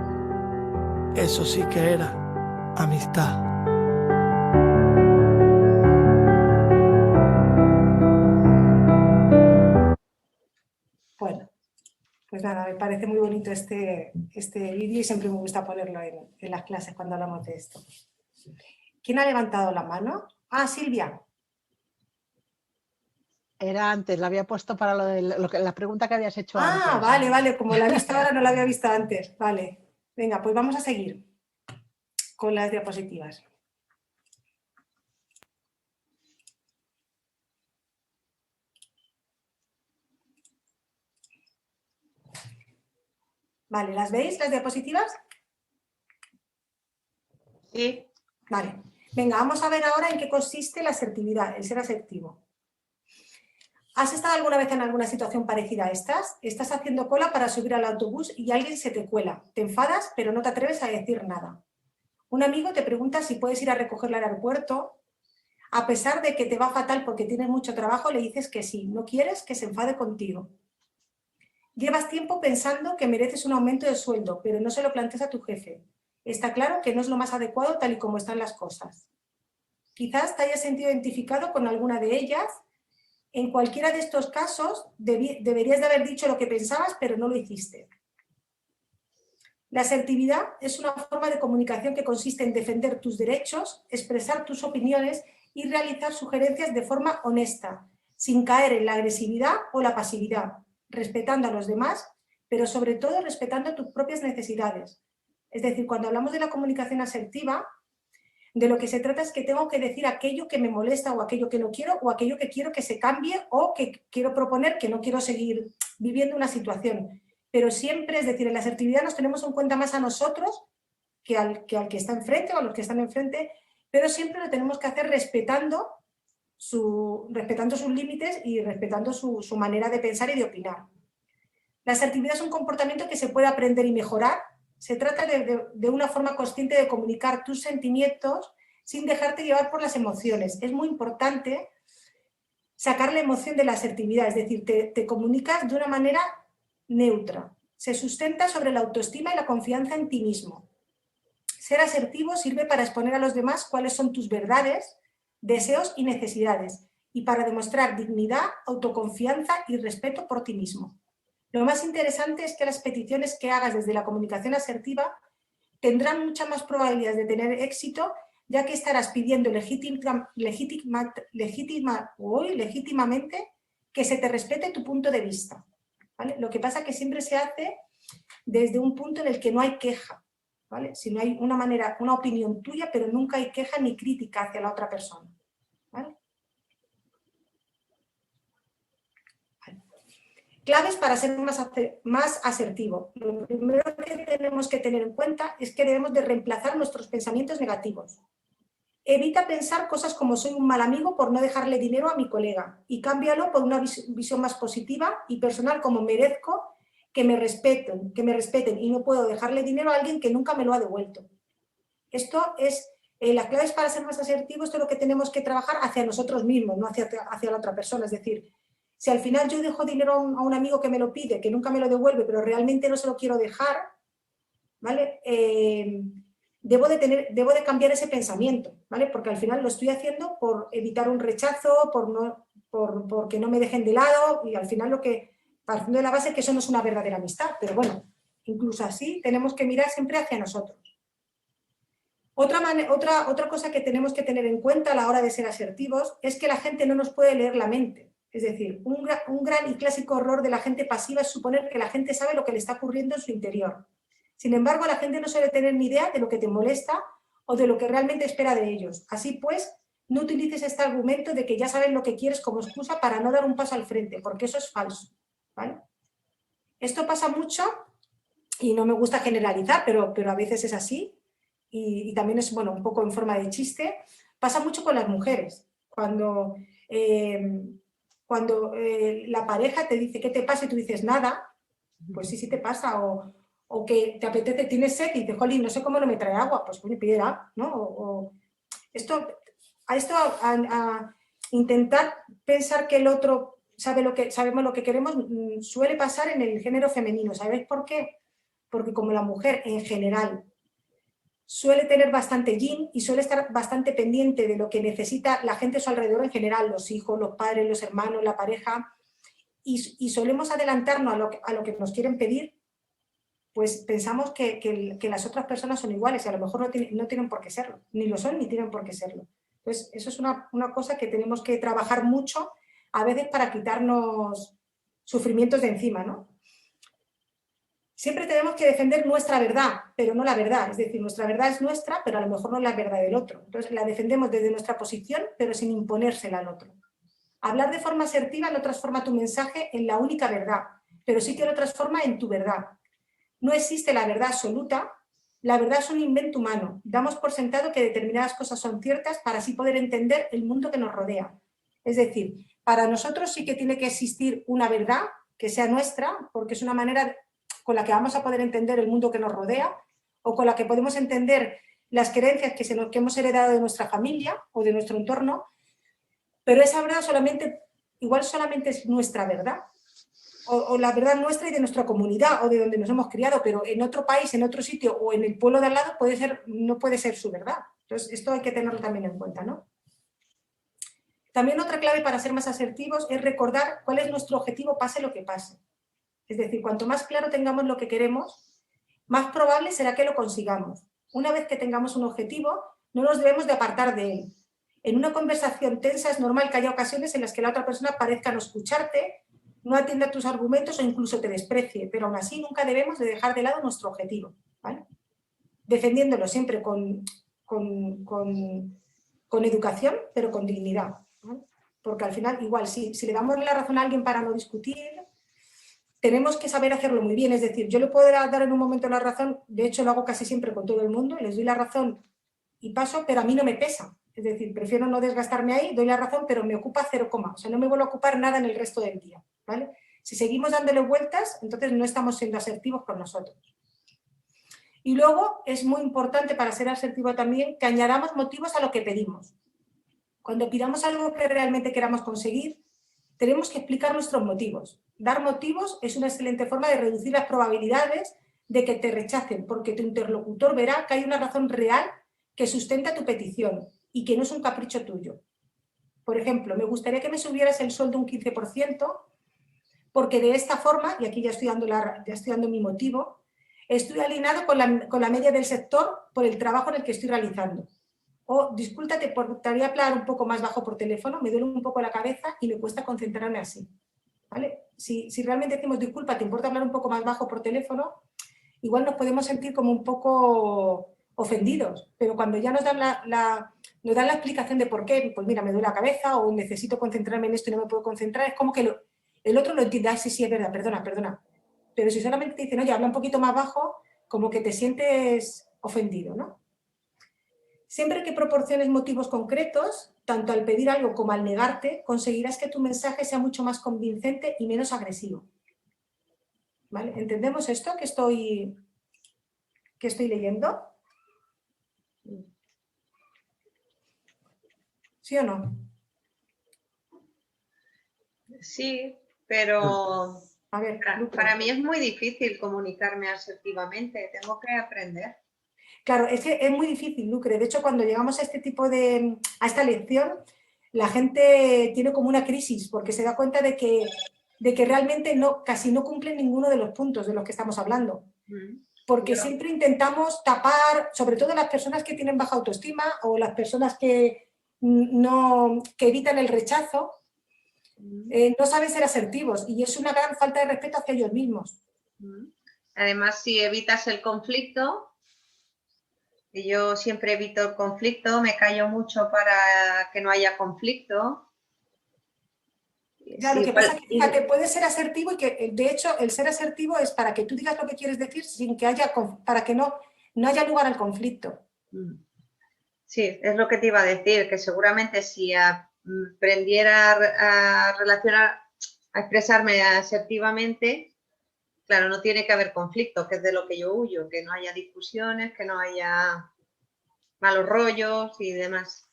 Eso sí que era amistad. Bueno, pues nada, me parece muy bonito este vídeo y siempre me gusta ponerlo en las clases cuando hablamos de esto. ¿Quién ha levantado la mano? Ah, Silvia. Era antes, la había puesto para la pregunta que habías hecho antes. Ah, vale, como la he visto ahora no la había visto antes. Vale, venga, pues vamos a seguir con las diapositivas. Vale, ¿las veis, las diapositivas? Sí. Vale, venga, vamos a ver ahora en qué consiste la asertividad, el ser asertivo. ¿Has estado alguna vez en alguna situación parecida a estas? Estás haciendo cola para subir al autobús y alguien se te cuela. Te enfadas, pero no te atreves a decir nada. Un amigo te pregunta si puedes ir a recogerlo al aeropuerto. A pesar de que te va fatal porque tienes mucho trabajo, le dices que sí. No quieres que se enfade contigo. Llevas tiempo pensando que mereces un aumento de sueldo, pero no se lo planteas a tu jefe. Está claro que no es lo más adecuado tal y como están las cosas. Quizás te hayas sentido identificado con alguna de ellas. En cualquiera de estos casos deberías de haber dicho lo que pensabas, pero no lo hiciste. La asertividad es una forma de comunicación que consiste en defender tus derechos, expresar tus opiniones y realizar sugerencias de forma honesta, sin caer en la agresividad o la pasividad, respetando a los demás, pero sobre todo respetando tus propias necesidades. Es decir, cuando hablamos de la comunicación asertiva, de lo que se trata es que tengo que decir aquello que me molesta o aquello que no quiero o aquello que quiero que se cambie o que quiero proponer que no quiero seguir viviendo una situación. Pero siempre, es decir, en la asertividad nos tenemos en cuenta más a nosotros que al que está enfrente o a los que están enfrente, pero siempre lo tenemos que hacer respetando sus límites y respetando su manera de pensar y de opinar. La asertividad es un comportamiento que se puede aprender y mejorar. Se trata de una forma consciente de comunicar tus sentimientos sin dejarte llevar por las emociones. Es muy importante sacar la emoción de la asertividad, es decir, te comunicas de una manera neutra. Se sustenta sobre la autoestima y la confianza en ti mismo. Ser asertivo sirve para exponer a los demás cuáles son tus verdades, deseos y necesidades, y para demostrar dignidad, autoconfianza y respeto por ti mismo. Lo más interesante es que las peticiones que hagas desde la comunicación asertiva tendrán muchas más probabilidades de tener éxito, ya que estarás pidiendo legítimamente que se te respete tu punto de vista, ¿vale? Lo que pasa es que siempre se hace desde un punto en el que no hay queja, ¿vale? Si no hay una opinión tuya, pero nunca hay queja ni crítica hacia la otra persona, ¿vale? Claves para ser más asertivo. Lo primero que tenemos que tener en cuenta es que debemos de reemplazar nuestros pensamientos negativos. Evita pensar cosas como soy un mal amigo por no dejarle dinero a mi colega y cámbialo por una visión más positiva y personal como merezco que me respeten y no puedo dejarle dinero a alguien que nunca me lo ha devuelto. Esto es, las claves para ser más asertivos, esto es lo que tenemos que trabajar hacia nosotros mismos, no hacia la otra persona. Es decir, si al final yo dejo dinero a un amigo que me lo pide, que nunca me lo devuelve, pero realmente no se lo quiero dejar, ¿vale? Debo de cambiar ese pensamiento, ¿vale? Porque al final lo estoy haciendo por evitar un rechazo, porque no me dejen de lado y al final partiendo de la base que eso no es una verdadera amistad, pero bueno, incluso así tenemos que mirar siempre hacia nosotros. Otra cosa que tenemos que tener en cuenta a la hora de ser asertivos es que la gente no nos puede leer la mente. Es decir, un gran y clásico error de la gente pasiva es suponer que la gente sabe lo que le está ocurriendo en su interior. Sin embargo, la gente no suele tener ni idea de lo que te molesta o de lo que realmente espera de ellos. Así pues, no utilices este argumento de que ya saben lo que quieres como excusa para no dar un paso al frente, porque eso es falso, ¿vale? Esto pasa mucho y no me gusta generalizar, pero a veces es así y también es, bueno, un poco en forma de chiste. Pasa mucho con las mujeres. Cuando la pareja te dice ¿qué te pasa? Y tú dices nada, pues sí te pasa, o que te apetece, tienes sed y dices, jolín, no sé cómo no me trae agua, pues coño, pide agua, ¿no? A intentar pensar que el otro sabemos lo que queremos, suele pasar en el género femenino. ¿Sabéis por qué? Porque como la mujer en general suele tener bastante yin y suele estar bastante pendiente de lo que necesita la gente a su alrededor en general, los hijos, los padres, los hermanos, la pareja, y solemos adelantarnos a lo que nos quieren pedir, pues pensamos que las otras personas son iguales y a lo mejor no tienen por qué serlo, ni lo son ni tienen por qué serlo. Entonces, eso es una cosa que tenemos que trabajar mucho a veces para quitarnos sufrimientos de encima, ¿no? Siempre tenemos que defender nuestra verdad, pero no la verdad. Es decir, nuestra verdad es nuestra, pero a lo mejor no es la verdad del otro. Entonces, la defendemos desde nuestra posición, pero sin imponérsela al otro. Hablar de forma asertiva no transforma tu mensaje en la única verdad, pero sí que lo transforma en tu verdad. No existe la verdad absoluta, la verdad es un invento humano. Damos por sentado que determinadas cosas son ciertas para así poder entender el mundo que nos rodea. Es decir, para nosotros sí que tiene que existir una verdad que sea nuestra, porque es una manera con la que vamos a poder entender el mundo que nos rodea o con la que podemos entender las creencias que hemos heredado de nuestra familia o de nuestro entorno, pero esa verdad solamente es nuestra verdad. O la verdad nuestra y de nuestra comunidad o de donde nos hemos criado, pero en otro país, en otro sitio o en el pueblo de al lado no puede ser su verdad. Entonces, esto hay que tenerlo también en cuenta, ¿no? También otra clave para ser más asertivos es recordar cuál es nuestro objetivo, pase lo que pase. Es decir, cuanto más claro tengamos lo que queremos, más probable será que lo consigamos. Una vez que tengamos un objetivo, no nos debemos de apartar de él. En una conversación tensa es normal que haya ocasiones en las que la otra persona parezca no escucharte, no atienda tus argumentos o incluso te desprecie, pero aún así nunca debemos de dejar de lado nuestro objetivo, ¿vale? Defendiéndolo siempre con educación, pero con dignidad, ¿vale? Porque al final, igual, si le damos la razón a alguien para no discutir, tenemos que saber hacerlo muy bien. Es decir, yo le puedo dar en un momento la razón, de hecho lo hago casi siempre con todo el mundo, les doy la razón y paso, pero a mí no me pesa. Es decir, prefiero no desgastarme ahí, doy la razón, pero me ocupa 0, o sea, no me vuelvo a ocupar nada en el resto del día, ¿vale? Si seguimos dándole vueltas, entonces no estamos siendo asertivos con nosotros. Y luego es muy importante para ser asertivo también que añadamos motivos a lo que pedimos. Cuando pidamos algo que realmente queramos conseguir, tenemos que explicar nuestros motivos. Dar motivos es una excelente forma de reducir las probabilidades de que te rechacen, porque tu interlocutor verá que hay una razón real que sustenta tu petición y que no es un capricho tuyo. Por ejemplo, me gustaría que me subieras el sueldo un 15%, porque de esta forma, y aquí ya estoy dando mi motivo, estoy alineado con la media del sector por el trabajo en el que estoy realizando. O discúlpate, te gustaría hablar un poco más bajo por teléfono, me duele un poco la cabeza y me cuesta concentrarme así. ¿Vale? Si realmente decimos disculpa, te importa hablar un poco más bajo por teléfono, igual nos podemos sentir como un poco ofendidos, pero cuando ya nos dan la explicación de por qué, pues mira, me duele la cabeza o necesito concentrarme en esto y no me puedo concentrar, es como que el otro lo entiende, sí, es verdad, perdona. Pero si solamente te dicen, oye, habla un poquito más bajo, como que te sientes ofendido, ¿no? Siempre que proporciones motivos concretos, tanto al pedir algo como al negarte, conseguirás que tu mensaje sea mucho más convincente y menos agresivo. ¿Vale? ¿Entendemos esto que estoy leyendo? ¿Sí o no? Sí, pero a ver, para mí es muy difícil comunicarme asertivamente, tengo que aprender. Claro, es que es muy difícil, Lucre. De hecho, cuando llegamos a esta lección, la gente tiene como una crisis porque se da cuenta de que realmente casi no cumplen ninguno de los puntos de los que estamos hablando. Porque siempre intentamos tapar, sobre todo las personas que tienen baja autoestima o las personas que evitan el rechazo, no saben ser asertivos y es una gran falta de respeto hacia ellos mismos. Además, si evitas el conflicto, y yo siempre evito el conflicto, me callo mucho para que no haya conflicto. Ya, lo que pasa es que, fíjate, puedes ser asertivo y que, de hecho, el ser asertivo es para que tú digas lo que quieres decir sin que para que no haya lugar al conflicto. Sí, es lo que te iba a decir, que seguramente si aprendiera a relacionar, a expresarme asertivamente, claro, no tiene que haber conflicto, que es de lo que yo huyo, que no haya discusiones, que no haya malos rollos y demás.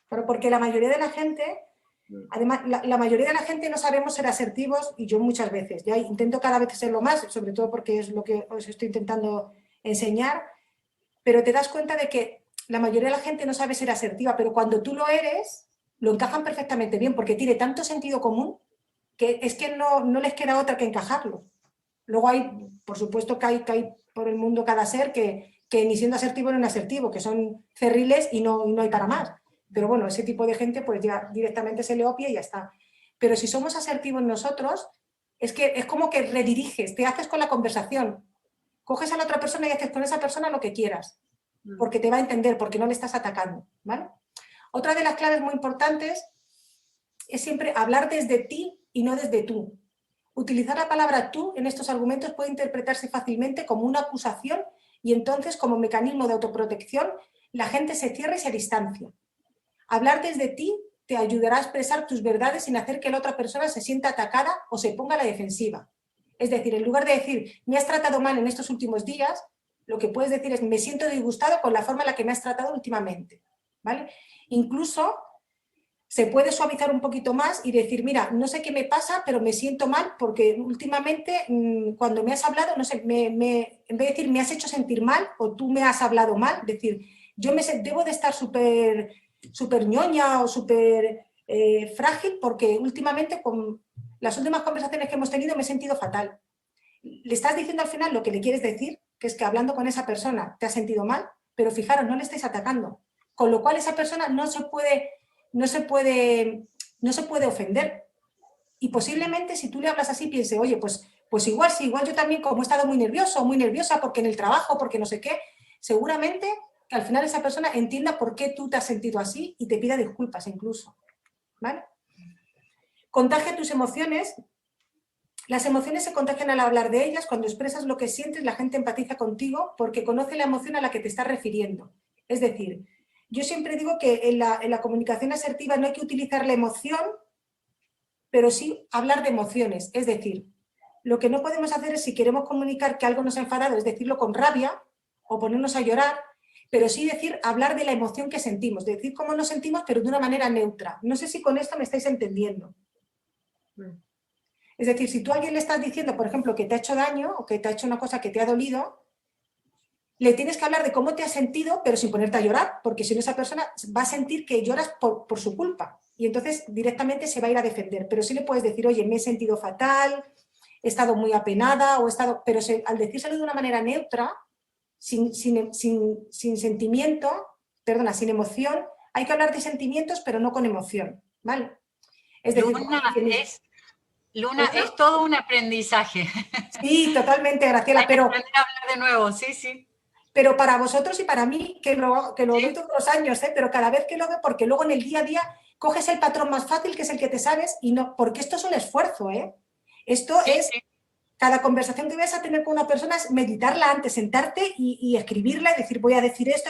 Claro, porque la mayoría de la gente, además, la mayoría de la gente no sabemos ser asertivos y yo muchas veces, ya intento cada vez serlo más, sobre todo porque es lo que os estoy intentando enseñar, pero te das cuenta de que la mayoría de la gente no sabe ser asertiva, pero cuando tú lo eres, lo encajan perfectamente bien porque tiene tanto sentido común que es que no les queda otra que encajarlo. Luego hay, por supuesto que hay por el mundo cada ser que ni siendo asertivo no es asertivo, que son cerriles y no hay para más. Pero bueno, ese tipo de gente pues ya directamente se le opia y ya está. Pero si somos asertivos nosotros, es que es como que rediriges, te haces con la conversación. Coges a la otra persona y haces con esa persona lo que quieras, porque te va a entender, porque no le estás atacando, ¿vale? Otra de las claves muy importantes es siempre hablar desde ti y no desde tú. Utilizar la palabra tú en estos argumentos puede interpretarse fácilmente como una acusación y entonces como mecanismo de autoprotección la gente se cierra y se distancia. Hablar desde ti te ayudará a expresar tus verdades sin hacer que la otra persona se sienta atacada o se ponga a la defensiva. Es decir, en lugar de decir me has tratado mal en estos últimos días, lo que puedes decir es me siento disgustado con la forma en la que me has tratado últimamente, ¿vale? Incluso se puede suavizar un poquito más y decir, mira, no sé qué me pasa, pero me siento mal porque últimamente cuando me has hablado, no sé, en vez de decir me has hecho sentir mal o tú me has hablado mal, decir, yo debo de estar súper ñoña o súper frágil porque últimamente con las últimas conversaciones que hemos tenido me he sentido fatal. Le estás diciendo al final lo que le quieres decir, que es que hablando con esa persona te has sentido mal, pero fijaros, no le estáis atacando. Con lo cual esa persona no se puede ofender. Y posiblemente si tú le hablas así piense, oye, pues igual yo también como he estado muy nervioso o muy nerviosa porque en el trabajo, porque no sé qué, seguramente que al final esa persona entienda por qué tú te has sentido así y te pida disculpas incluso, ¿vale? Contagia tus emociones. Las emociones se contagian al hablar de ellas. Cuando expresas lo que sientes, la gente empatiza contigo porque conoce la emoción a la que te estás refiriendo. Es decir, yo siempre digo que en la comunicación asertiva no hay que utilizar la emoción, pero sí hablar de emociones. Es decir, lo que no podemos hacer es si queremos comunicar que algo nos ha enfadado, es decirlo con rabia o ponernos a llorar, pero sí hablar de la emoción que sentimos, decir cómo nos sentimos, pero de una manera neutra. No sé si con esto me estáis entendiendo. Es decir, si tú a alguien le estás diciendo, por ejemplo, que te ha hecho daño o que te ha hecho una cosa que te ha dolido, le tienes que hablar de cómo te has sentido, pero sin ponerte a llorar, porque si no esa persona va a sentir que lloras por su culpa y entonces directamente se va a ir a defender. Pero sí le puedes decir, oye, me he sentido fatal, he estado muy apenada, pero al decírselo de una manera neutra, sin sentimiento, sin emoción, hay que hablar de sentimientos, pero no con emoción, ¿vale? Es decir, Luna, es todo un aprendizaje. Sí, totalmente, Graciela, pero... aprender a hablar de nuevo, sí, sí. Pero para vosotros y para mí, que lo doy todos los años, pero cada vez que lo veo, porque luego en el día a día coges el patrón más fácil, que es el que te sabes, y no, porque esto es un esfuerzo, Esto es, cada conversación que vas a tener con una persona es meditarla antes, sentarte y escribirla y decir, voy a decir esto,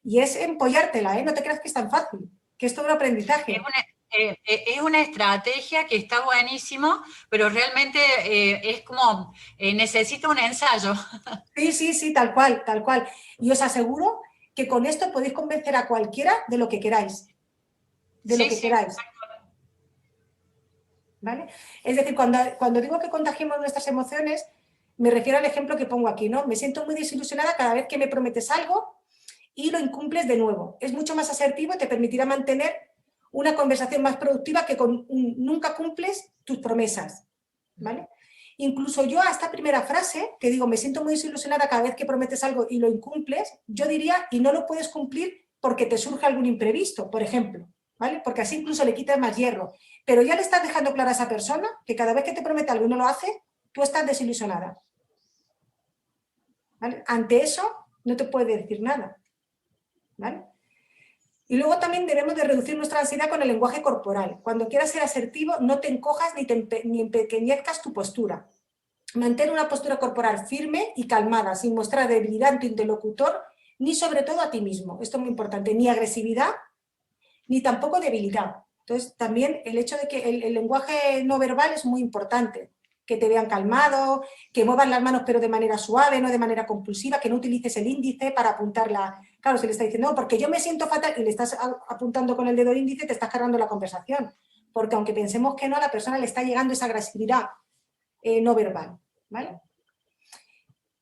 y es empollártela, no te creas que es tan fácil, que es todo un aprendizaje. Es una estrategia que está buenísimo, pero realmente es como, necesita un ensayo. Sí, tal cual, tal cual. Y os aseguro que con esto podéis convencer a cualquiera de lo que queráis. De lo que queráis. ¿Vale? Es decir, cuando digo que contagiemos nuestras emociones, me refiero al ejemplo que pongo aquí, ¿no? Me siento muy desilusionada cada vez que me prometes algo y lo incumples de nuevo. Es mucho más asertivo y te permitirá mantener una conversación más productiva que nunca cumples tus promesas, ¿vale? Incluso yo a esta primera frase, que digo, me siento muy desilusionada cada vez que prometes algo y lo incumples, yo diría, y no lo puedes cumplir porque te surge algún imprevisto, por ejemplo, ¿vale? Porque así incluso le quitas más hierro. Pero ya le estás dejando claro a esa persona que cada vez que te promete algo y no lo hace, tú estás desilusionada, ¿vale? Ante eso no te puede decir nada, ¿vale? Y luego también debemos de reducir nuestra ansiedad con el lenguaje corporal. Cuando quieras ser asertivo, no te encojas ni empequeñezcas tu postura. Mantén una postura corporal firme y calmada, sin mostrar debilidad en tu interlocutor, ni sobre todo a ti mismo. Esto es muy importante, ni agresividad, ni tampoco debilidad. Entonces, también el hecho de que el lenguaje no verbal es muy importante. Que te vean calmado, que muevan las manos pero de manera suave, no de manera compulsiva, que no utilices el índice para apuntarla. Claro, si le está diciendo, no, porque yo me siento fatal y le estás apuntando con el dedo índice, te estás cargando la conversación. Porque aunque pensemos que no, a la persona le está llegando esa agresividad no verbal, ¿vale?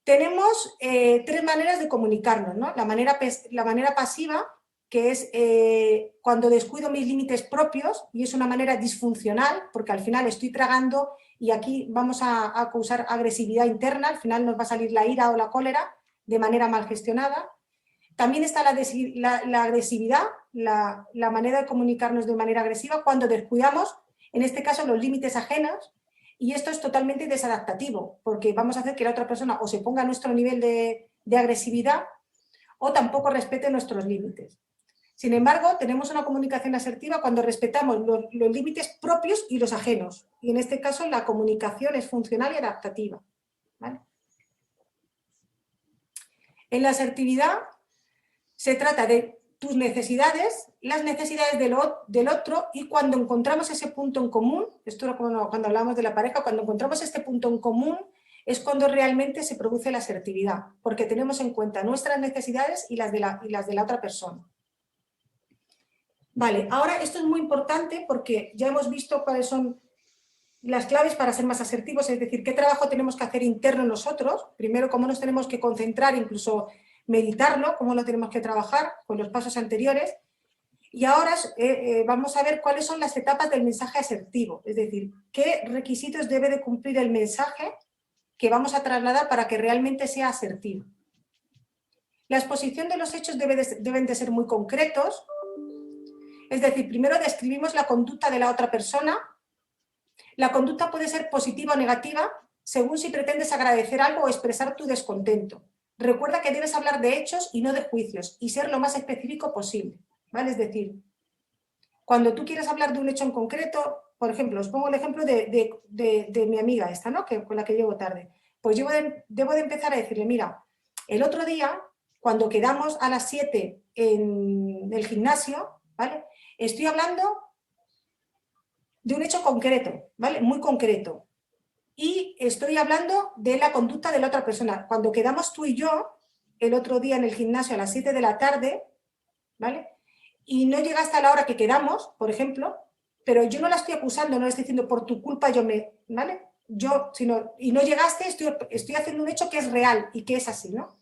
Tenemos 3 maneras de comunicarnos, ¿no? La manera pasiva, que es cuando descuido mis límites propios, y es una manera disfuncional, porque al final estoy tragando y aquí vamos a causar agresividad interna, al final nos va a salir la ira o la cólera de manera mal gestionada. También está la agresividad, la manera de comunicarnos de manera agresiva cuando descuidamos, en este caso, los límites ajenos, y esto es totalmente desadaptativo, porque vamos a hacer que la otra persona o se ponga a nuestro nivel de agresividad o tampoco respete nuestros límites. Sin embargo, tenemos una comunicación asertiva cuando respetamos los límites propios y los ajenos. Y en este caso, la comunicación es funcional y adaptativa, ¿vale? En la asertividad se trata de tus necesidades, las necesidades del otro, y cuando encontramos ese punto en común, esto era cuando hablamos de la pareja, cuando encontramos este punto en común es cuando realmente se produce la asertividad, porque tenemos en cuenta nuestras necesidades y las de la otra persona. Vale, ahora esto es muy importante porque ya hemos visto cuáles son las claves para ser más asertivos, es decir, qué trabajo tenemos que hacer interno nosotros, primero cómo nos tenemos que concentrar, incluso meditarlo, cómo lo tenemos que trabajar con los pasos anteriores, y ahora vamos a ver cuáles son las etapas del mensaje asertivo, es decir, qué requisitos debe de cumplir el mensaje que vamos a trasladar para que realmente sea asertivo. La exposición de los hechos deben de ser muy concretos. Es decir, primero describimos la conducta de la otra persona. La conducta puede ser positiva o negativa, según si pretendes agradecer algo o expresar tu descontento. Recuerda que debes hablar de hechos y no de juicios, y ser lo más específico posible, ¿vale? Es decir, cuando tú quieres hablar de un hecho en concreto, por ejemplo, os pongo el ejemplo de mi amiga esta, ¿no? Con la que llego tarde. Pues yo debo de empezar a decirle, mira, el otro día, cuando quedamos a las 7 en el gimnasio, ¿vale? Estoy hablando de un hecho concreto, ¿vale? Muy concreto. Y estoy hablando de la conducta de la otra persona. Cuando quedamos tú y yo, el otro día en el gimnasio a las 7 de la tarde, ¿vale? Y no llegaste a la hora que quedamos, por ejemplo, pero yo no la estoy acusando, no le estoy diciendo por tu culpa ¿vale? Y no llegaste, estoy haciendo un hecho que es real y que es así, ¿no?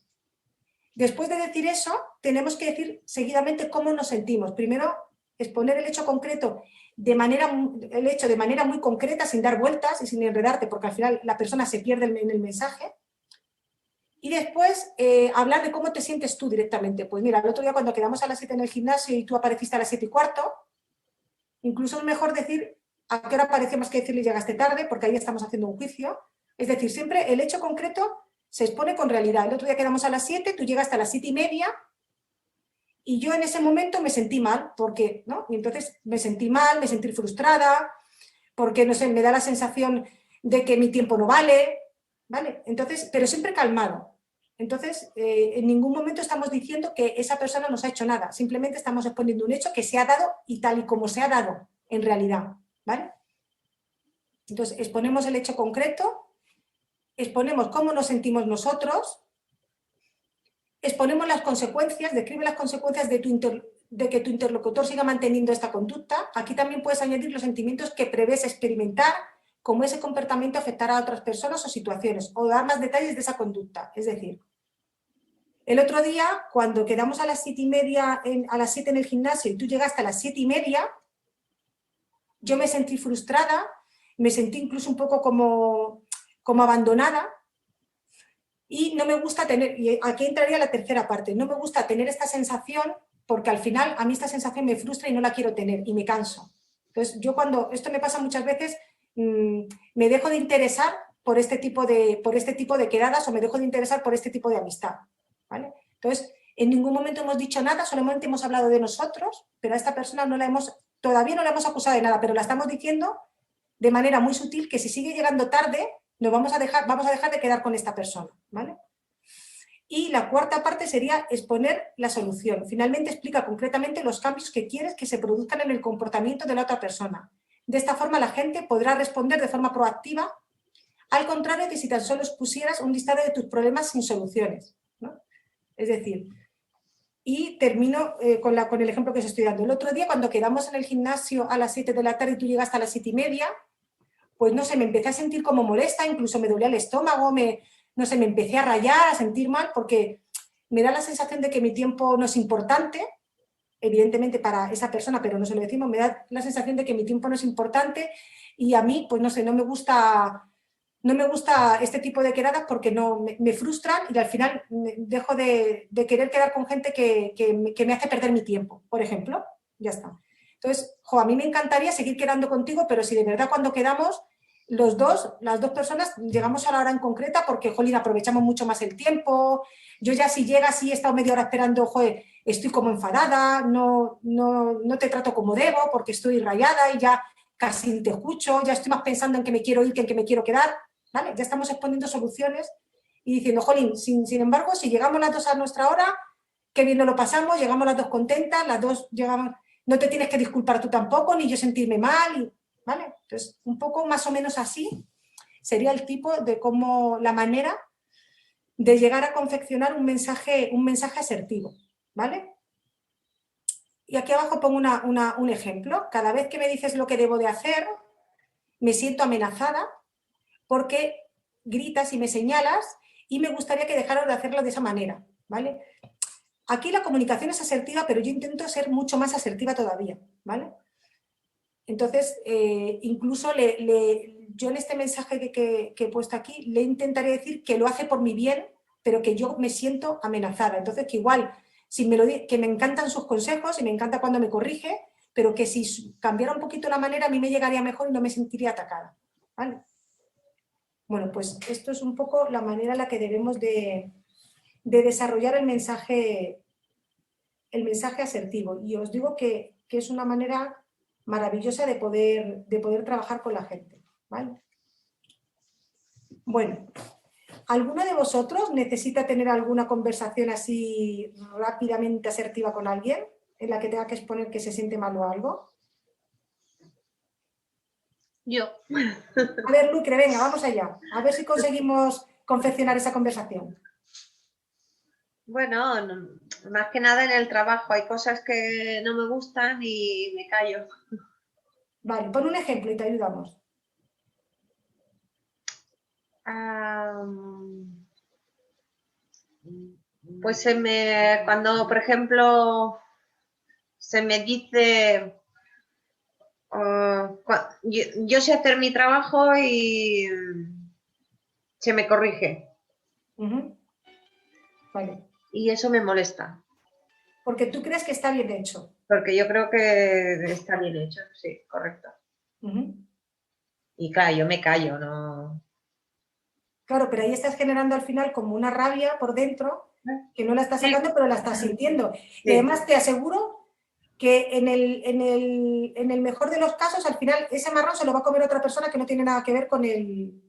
Después de decir eso, tenemos que decir seguidamente cómo nos sentimos. Primero, exponer el hecho concreto de manera muy concreta, sin dar vueltas y sin enredarte, porque al final la persona se pierde en el mensaje. Y después hablar de cómo te sientes tú directamente. Pues mira, el otro día cuando quedamos a las 7 en el gimnasio y tú apareciste a las 7:15, incluso es mejor decir a qué hora apareció más que decirle llegaste tarde, porque ahí estamos haciendo un juicio. Es decir, siempre el hecho concreto se expone con realidad. El otro día quedamos a las 7, tú llegaste a las 7:30 y yo en ese momento me sentí mal, porque, ¿no? Y entonces me sentí mal, me sentí frustrada, porque, no sé, me da la sensación de que mi tiempo no vale, ¿vale? Entonces, pero siempre calmado. Entonces, en ningún momento estamos diciendo que esa persona nos ha hecho nada, simplemente estamos exponiendo un hecho que se ha dado y tal y como se ha dado en realidad, ¿vale? Entonces, exponemos el hecho concreto, exponemos cómo nos sentimos nosotros, exponemos las consecuencias, describe las consecuencias de que tu interlocutor siga manteniendo esta conducta. Aquí también puedes añadir los sentimientos que prevés experimentar, como ese comportamiento afectará a otras personas o situaciones, o dar más detalles de esa conducta. Es decir, el otro día, cuando quedamos a las 7:30, a las 7 en el gimnasio y tú llegaste a las 7:30, yo me sentí frustrada, me sentí incluso un poco como abandonada, y no me gusta tener, y aquí entraría la tercera parte, no me gusta tener esta sensación porque al final a mí esta sensación me frustra y no la quiero tener y me canso. Entonces yo cuando, esto me pasa muchas veces, me dejo de interesar por este tipo de quedadas o me dejo de interesar por este tipo de amistad, ¿vale? Entonces en ningún momento hemos dicho nada, solamente hemos hablado de nosotros, pero a esta persona todavía no la hemos acusado de nada, pero la estamos diciendo de manera muy sutil que si sigue llegando tarde, vamos a dejar de quedar con esta persona, ¿vale? Y la cuarta parte sería exponer la solución. Finalmente explica concretamente los cambios que quieres que se produzcan en el comportamiento de la otra persona. De esta forma la gente podrá responder de forma proactiva, al contrario que si tan solo expusieras un listado de tus problemas sin soluciones, ¿no? Es decir, y termino con el ejemplo que os estoy dando. El otro día cuando quedamos en el gimnasio a las 7 de la tarde y tú llegaste a las 7:30, pues no sé, me empecé a sentir como molesta, incluso me dolía el estómago, no sé, me empecé a rayar, a sentir mal, porque me da la sensación de que mi tiempo no es importante, evidentemente para esa persona, pero no se lo decimos, me da la sensación de que mi tiempo no es importante y a mí, pues no sé, no me gusta este tipo de quedadas porque me frustran y al final dejo de querer quedar con gente que me hace perder mi tiempo, por ejemplo, ya está. Entonces, a mí me encantaría seguir quedando contigo, pero si de verdad cuando quedamos, las dos personas llegamos a la hora en concreta porque, jolín, aprovechamos mucho más el tiempo. Yo ya si llegas y he estado media hora esperando, joder, estoy como enfadada, no te trato como debo porque estoy rayada y ya casi te escucho, ya estoy más pensando en que me quiero ir que en que me quiero quedar, ¿vale? Ya estamos exponiendo soluciones y diciendo, jolín, sin embargo, si llegamos las dos a nuestra hora, qué bien nos lo pasamos, llegamos las dos contentas, las dos llegamos... No te tienes que disculpar tú tampoco, ni yo sentirme mal, ¿vale? Entonces, un poco más o menos así sería el tipo de la manera de llegar a confeccionar un mensaje asertivo, ¿vale? Y aquí abajo pongo un ejemplo. Cada vez que me dices lo que debo de hacer, me siento amenazada porque gritas y me señalas y me gustaría que dejaras de hacerlo de esa manera, ¿vale? Aquí la comunicación es asertiva, pero yo intento ser mucho más asertiva todavía, ¿vale? Entonces, incluso yo en este mensaje que he puesto aquí, le intentaré decir que lo hace por mi bien, pero que yo me siento amenazada. Entonces, que igual, que me encantan sus consejos y me encanta cuando me corrige, pero que si cambiara un poquito la manera, a mí me llegaría mejor y no me sentiría atacada, ¿vale? Bueno, pues esto es un poco la manera en la que debemos de desarrollar el mensaje asertivo. Y os digo que es una manera maravillosa de poder trabajar con la gente, ¿vale? Bueno, ¿alguno de vosotros necesita tener alguna conversación así rápidamente asertiva con alguien en la que tenga que exponer que se siente mal o algo? Yo. A ver, Lucre, venga, vamos allá. A ver si conseguimos confeccionar esa conversación. Bueno, más que nada en el trabajo. Hay cosas que no me gustan y me callo. Vale, pon un ejemplo y te ayudamos. Pues cuando, por ejemplo, se me dice, yo sé hacer mi trabajo y se me corrige. Vale. Y eso me molesta. Porque tú crees que está bien hecho. Porque yo creo que está bien hecho, sí, correcto. Y claro, yo me callo, no... Claro, pero ahí estás generando al final como una rabia por dentro, que no la estás sacando, pero la estás sintiendo. Y además te aseguro que en el mejor de los casos, al final, ese marrón se lo va a comer otra persona que no tiene nada que ver con el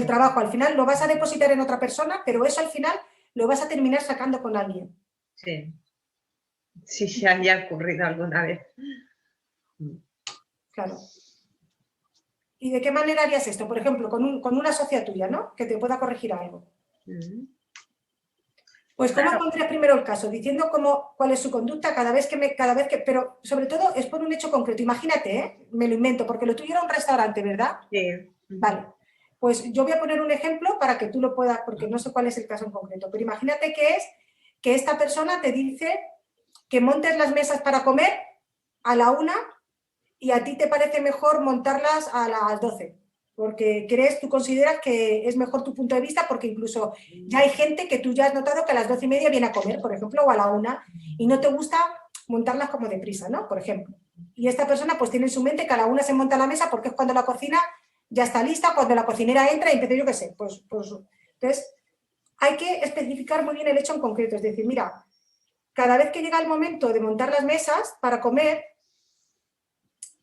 trabajo. Al final lo vas a depositar en otra persona, pero eso al final lo vas a terminar sacando con alguien. Sí. Sí, se haya ocurrido alguna vez. Claro. ¿Y de qué manera harías esto? Por ejemplo, con una socia tuya, ¿no? Que te pueda corregir algo. Pues ¿cómo pondrías primero el caso? Diciendo cuál es su conducta cada vez que... Pero sobre todo es por un hecho concreto. Imagínate, me lo invento, porque lo tuyo era un restaurante, ¿verdad? Sí. Vale. Pues yo voy a poner un ejemplo para que tú lo puedas, porque no sé cuál es el caso en concreto, pero imagínate que esta persona te dice que montes las mesas para comer a la 1 y a ti te parece mejor montarlas a las 12, porque tú consideras que es mejor tu punto de vista, porque incluso ya hay gente que tú ya has notado que a las 12:30 viene a comer, por ejemplo, o a la 1, y no te gusta montarlas como deprisa, ¿no? Por ejemplo. Y esta persona pues tiene en su mente que a la 1 se monta la mesa porque es cuando la cocina ya está lista, cuando la cocinera entra y empieza, yo qué sé, pues entonces hay que especificar muy bien el hecho en concreto, es decir, mira, cada vez que llega el momento de montar las mesas para comer,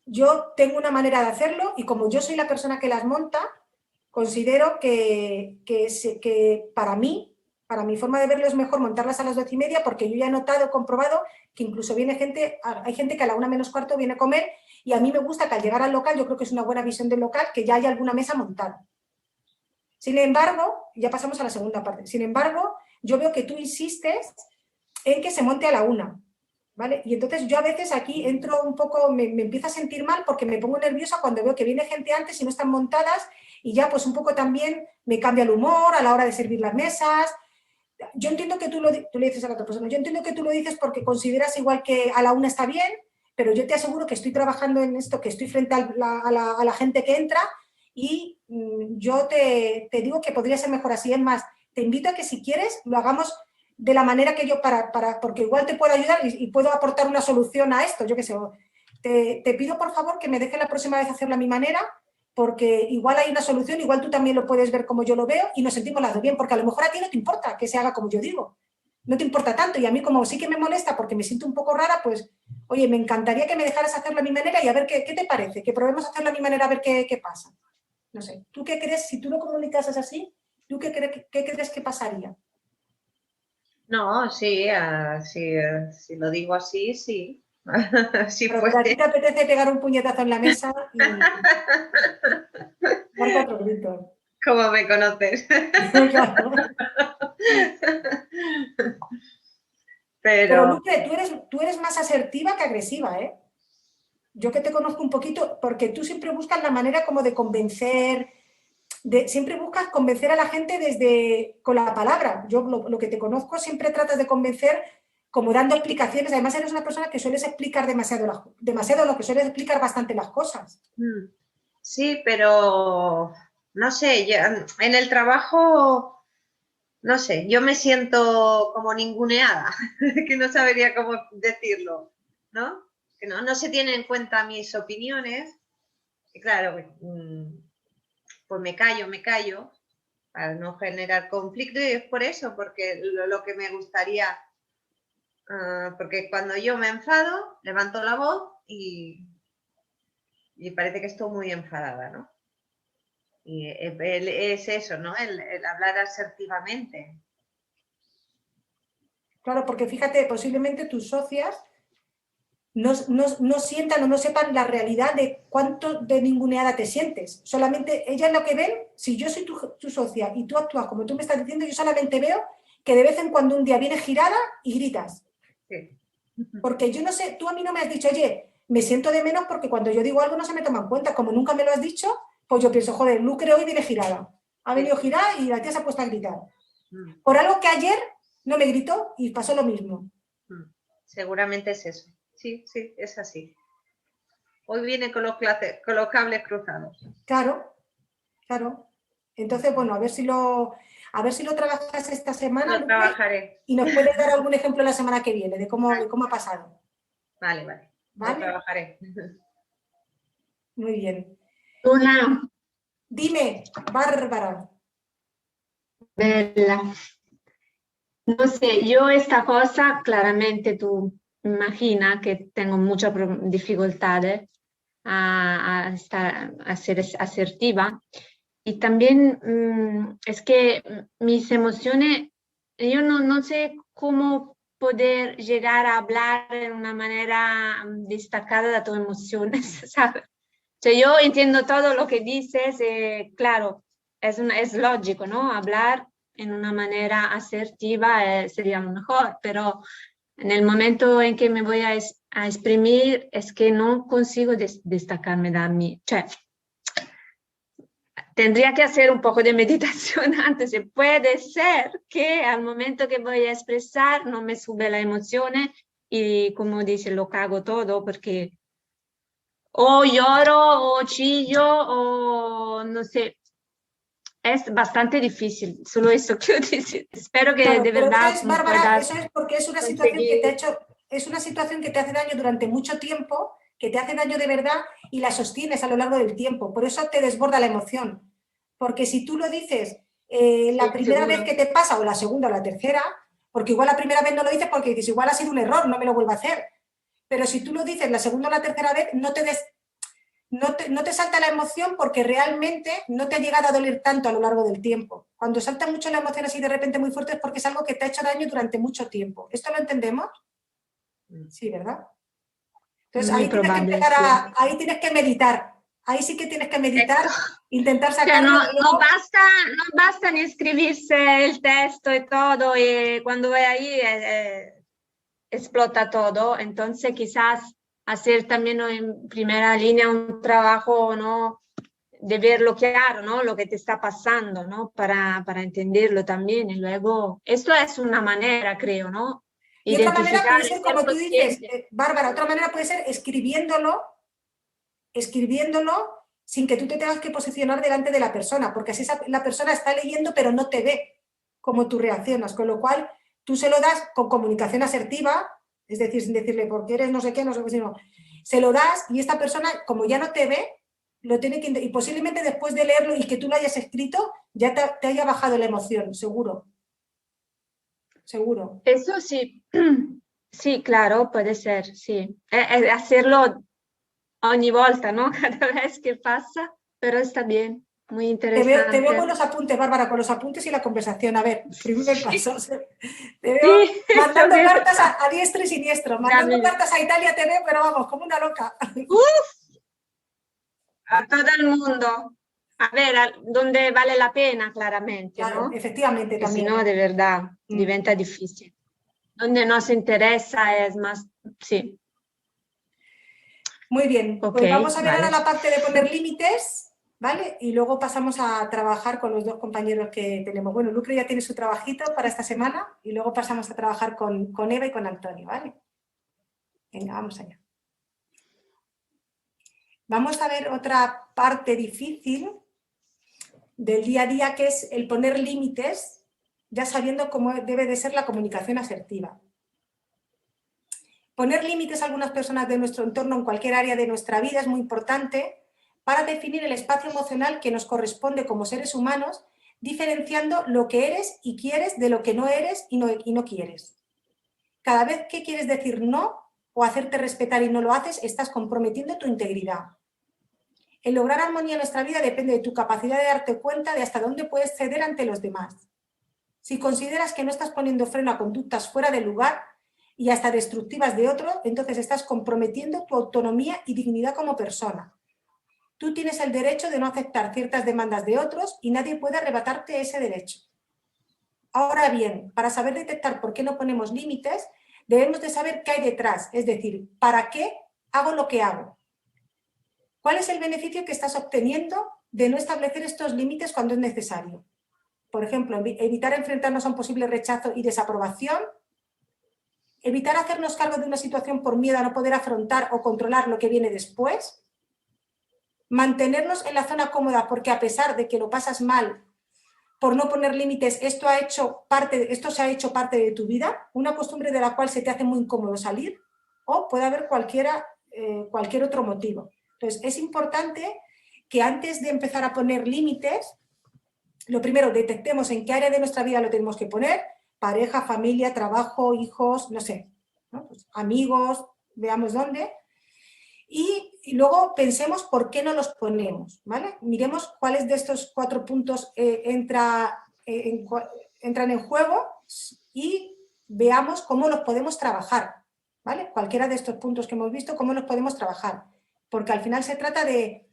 yo tengo una manera de hacerlo y como yo soy la persona que las monta, considero que para mí, para mi forma de verlo es mejor montarlas a las 12:30 porque yo ya he notado, comprobado que incluso hay gente que a la 1:45 viene a comer y a mí me gusta que al llegar al local, yo creo que es una buena visión del local, que ya haya alguna mesa montada. Sin embargo, ya pasamos a la segunda parte, sin embargo, yo veo que tú insistes en que se monte a la 1, ¿vale? Y entonces yo a veces aquí entro un poco, me empiezo a sentir mal porque me pongo nerviosa cuando veo que viene gente antes y no están montadas y ya pues un poco también me cambia el humor a la hora de servir las mesas. Yo entiendo que tú le dices a la otra persona, yo entiendo que tú lo dices porque consideras igual que a la 1 está bien, pero yo te aseguro que estoy trabajando en esto, que estoy frente a la gente que entra y yo te digo que podría ser mejor así. Es más, te invito a que si quieres lo hagamos de la manera que yo, porque igual te puedo ayudar y puedo aportar una solución a esto, yo qué sé. Te pido por favor que me dejes la próxima vez hacerlo a mi manera, porque igual hay una solución, igual tú también lo puedes ver como yo lo veo y nos sentimos las dos bien, porque a lo mejor a ti no te importa que se haga como yo digo, no te importa tanto y a mí como sí que me molesta porque me siento un poco rara, pues oye, me encantaría que me dejaras hacerlo a mi manera y a ver qué te parece, que probemos a hacerlo a mi manera a ver qué pasa. No sé, ¿tú qué crees? Si tú lo comunicases así, ¿tú qué crees que pasaría? No, sí, si lo digo así, sí. Sí, pero pues. a ti te apetece pegar un puñetazo en la mesa y dar 4 gritos. ¿Cómo me conoces? Claro. Pero Luque, tú eres más asertiva que agresiva, ¿eh? Yo que te conozco un poquito, porque tú siempre buscas la manera como de convencer, siempre buscas convencer a la gente con la palabra. Yo lo que te conozco siempre tratas de convencer como dando explicaciones. Además eres una persona que sueles explicar demasiado lo que sueles explicar bastante las cosas. Sí, pero no sé, en el trabajo, no sé, yo me siento como ninguneada, que no sabría cómo decirlo, ¿no? Que no se tienen en cuenta mis opiniones. Y claro, pues me callo para no generar conflicto y es por eso, porque lo que me gustaría, porque cuando yo me enfado, levanto la voz y parece que estoy muy enfadada, ¿no? Y es eso, ¿no? El hablar asertivamente. Claro, porque fíjate, posiblemente tus socias no sientan o no sepan la realidad de cuánto de ninguneada te sientes. Solamente ellas lo que ven, si yo soy tu socia y tú actúas como tú me estás diciendo, yo solamente veo que de vez en cuando un día vienes girada y gritas. Sí. Porque yo no sé, tú a mí no me has dicho, oye, me siento de menos porque cuando yo digo algo no se me toma en cuenta. Como nunca me lo has dicho, pues yo pienso, joder, Lucre hoy viene girada. Ha venido girada y la tía se ha puesto a gritar. Por algo que ayer no me gritó y pasó lo mismo. Seguramente es eso. Sí, es así. Hoy viene con los cables cruzados. Claro. Entonces, bueno, a ver A ver si lo trabajas esta semana, Lo Lupe, trabajaré. y nos puedes dar algún ejemplo la semana que viene de cómo ha pasado. Vale, vale. ¿Vale? Lo trabajaré. Muy bien. Hola, Dime, Bárbara. Bella. No sé, yo esta cosa, claramente tú imaginas que tengo muchas dificultades a ser asertiva. Y también es que mis emociones, yo no sé cómo poder llegar a hablar de una manera destacada de tus emociones, ¿sabes? O sea, yo entiendo todo lo que dices, claro, es lógico, ¿no? Hablar en una manera asertiva sería lo mejor, pero en el momento en que me voy a exprimir es que no consigo destacarme de mí. Cioè, tendría que hacer un poco de meditación antes. Puede ser que al momento que voy a expresar no me sube la emoción y, como dice, lo cago todo porque o lloro o chillo o no sé. Es bastante difícil, solo eso quiero decir. Espero que Claro, de pero verdad eso es, Bárbara, puedas eso es porque es una situación que conseguir. te ha hecho, es una situación que te hace daño durante mucho tiempo, que te hace daño de verdad y la sostienes a lo largo del tiempo. Por eso te desborda la emoción. Porque si tú lo dices la Sí, primera seguro. vez que te pasa o la segunda o la tercera, porque igual la primera vez no lo dices porque dices, igual ha sido un error, no me lo vuelvo a hacer. Pero si tú lo dices la segunda o la tercera vez, no te salta la emoción porque realmente no te ha llegado a doler tanto a lo largo del tiempo. Cuando salta mucho la emoción así de repente muy fuerte es porque es algo que te ha hecho daño durante mucho tiempo. ¿Esto lo entendemos? Sí, ¿verdad? Entonces Muy ahí tienes que probable, empezar sí. ahí tienes que meditar. Ahí sí que tienes que meditar, intentar O sea, sacarlo. no basta ni escribirse el texto y todo, y cuando voy ahí explota todo. Entonces quizás hacer también en primera línea un trabajo, ¿no?, de verlo claro, ¿no?, lo que te está pasando, ¿no?, para entenderlo también. Y luego, esto es una manera, creo, ¿no? Y otra manera Identificar, puede ser, como tú dices, consciente. Bárbara, otra manera puede ser escribiéndolo sin que tú te tengas que posicionar delante de la persona, porque así la persona está leyendo pero no te ve cómo tú reaccionas, con lo cual tú se lo das con comunicación asertiva, es decir, sin decirle porque eres no sé qué, sino se lo das y esta persona, como ya no te ve, lo tiene que, y posiblemente después de leerlo y que tú lo hayas escrito, ya te haya bajado la emoción, seguro. Seguro. Eso sí, sí, claro, puede ser, sí. Hacerlo ogni volta, ¿no? Cada vez que pasa, pero está bien, muy interesante. Te veo con los apuntes, Bárbara, con los apuntes y la conversación. A ver, primer paso. Te veo Sí, mandando eso cartas mismo. a diestro y siniestro. Mandando cartas a Italia te veo, pero vamos, como una loca. ¡Uf! A todo el mundo. A ver, donde vale la pena, claramente, Claro, ¿no? efectivamente Porque también. si no, de verdad, diventa difícil. Donde nos interesa es más, sí. Muy bien, Ok, pues vamos a ver vale. ahora la parte de poner límites, ¿vale? Y luego pasamos a trabajar con los dos compañeros que tenemos. Bueno, Lucre ya tiene su trabajito para esta semana y luego pasamos a trabajar con Eva y con Antonio, ¿vale? Venga, vamos allá. Vamos a ver otra parte difícil del día a día, que es el poner límites, ya sabiendo cómo debe de ser la comunicación asertiva. Poner límites a algunas personas de nuestro entorno en cualquier área de nuestra vida es muy importante para definir el espacio emocional que nos corresponde como seres humanos, diferenciando lo que eres y quieres de lo que no eres y no quieres. Cada vez que quieres decir no o hacerte respetar y no lo haces, estás comprometiendo tu integridad. El lograr armonía en nuestra vida depende de tu capacidad de darte cuenta de hasta dónde puedes ceder ante los demás. Si consideras que no estás poniendo freno a conductas fuera de lugar y hasta destructivas de otro, entonces estás comprometiendo tu autonomía y dignidad como persona. Tú tienes el derecho de no aceptar ciertas demandas de otros y nadie puede arrebatarte ese derecho. Ahora bien, para saber detectar por qué no ponemos límites, debemos de saber qué hay detrás, es decir, ¿para qué hago lo que hago? ¿Cuál es el beneficio que estás obteniendo de no establecer estos límites cuando es necesario? Por ejemplo, evitar enfrentarnos a un posible rechazo y desaprobación, evitar hacernos cargo de una situación por miedo a no poder afrontar o controlar lo que viene después, mantenernos en la zona cómoda porque a pesar de que lo pasas mal, por no poner límites, esto se ha hecho parte de tu vida, una costumbre de la cual se te hace muy incómodo salir, o puede haber cualquier otro motivo. Entonces, es importante que antes de empezar a poner límites, lo primero, detectemos en qué área de nuestra vida lo tenemos que poner, pareja, familia, trabajo, hijos, no sé, ¿no? Pues, amigos, veamos dónde. Y luego pensemos por qué no los ponemos, ¿vale? Miremos cuáles de estos 4 puntos entran en juego y veamos cómo los podemos trabajar, ¿vale? Cualquiera de estos puntos que hemos visto, cómo los podemos trabajar. Porque al final se trata de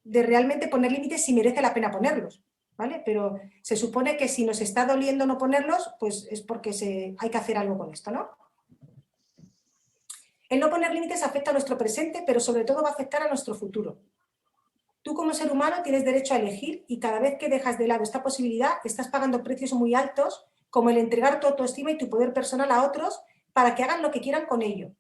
realmente poner límites si merece la pena ponerlos, ¿vale? Pero se supone que si nos está doliendo no ponerlos, pues es porque hay que hacer algo con esto, ¿no? El no poner límites afecta a nuestro presente, pero sobre todo va a afectar a nuestro futuro. Tú como ser humano tienes derecho a elegir y cada vez que dejas de lado esta posibilidad estás pagando precios muy altos, como el entregar tu autoestima y tu poder personal a otros para que hagan lo que quieran con ello.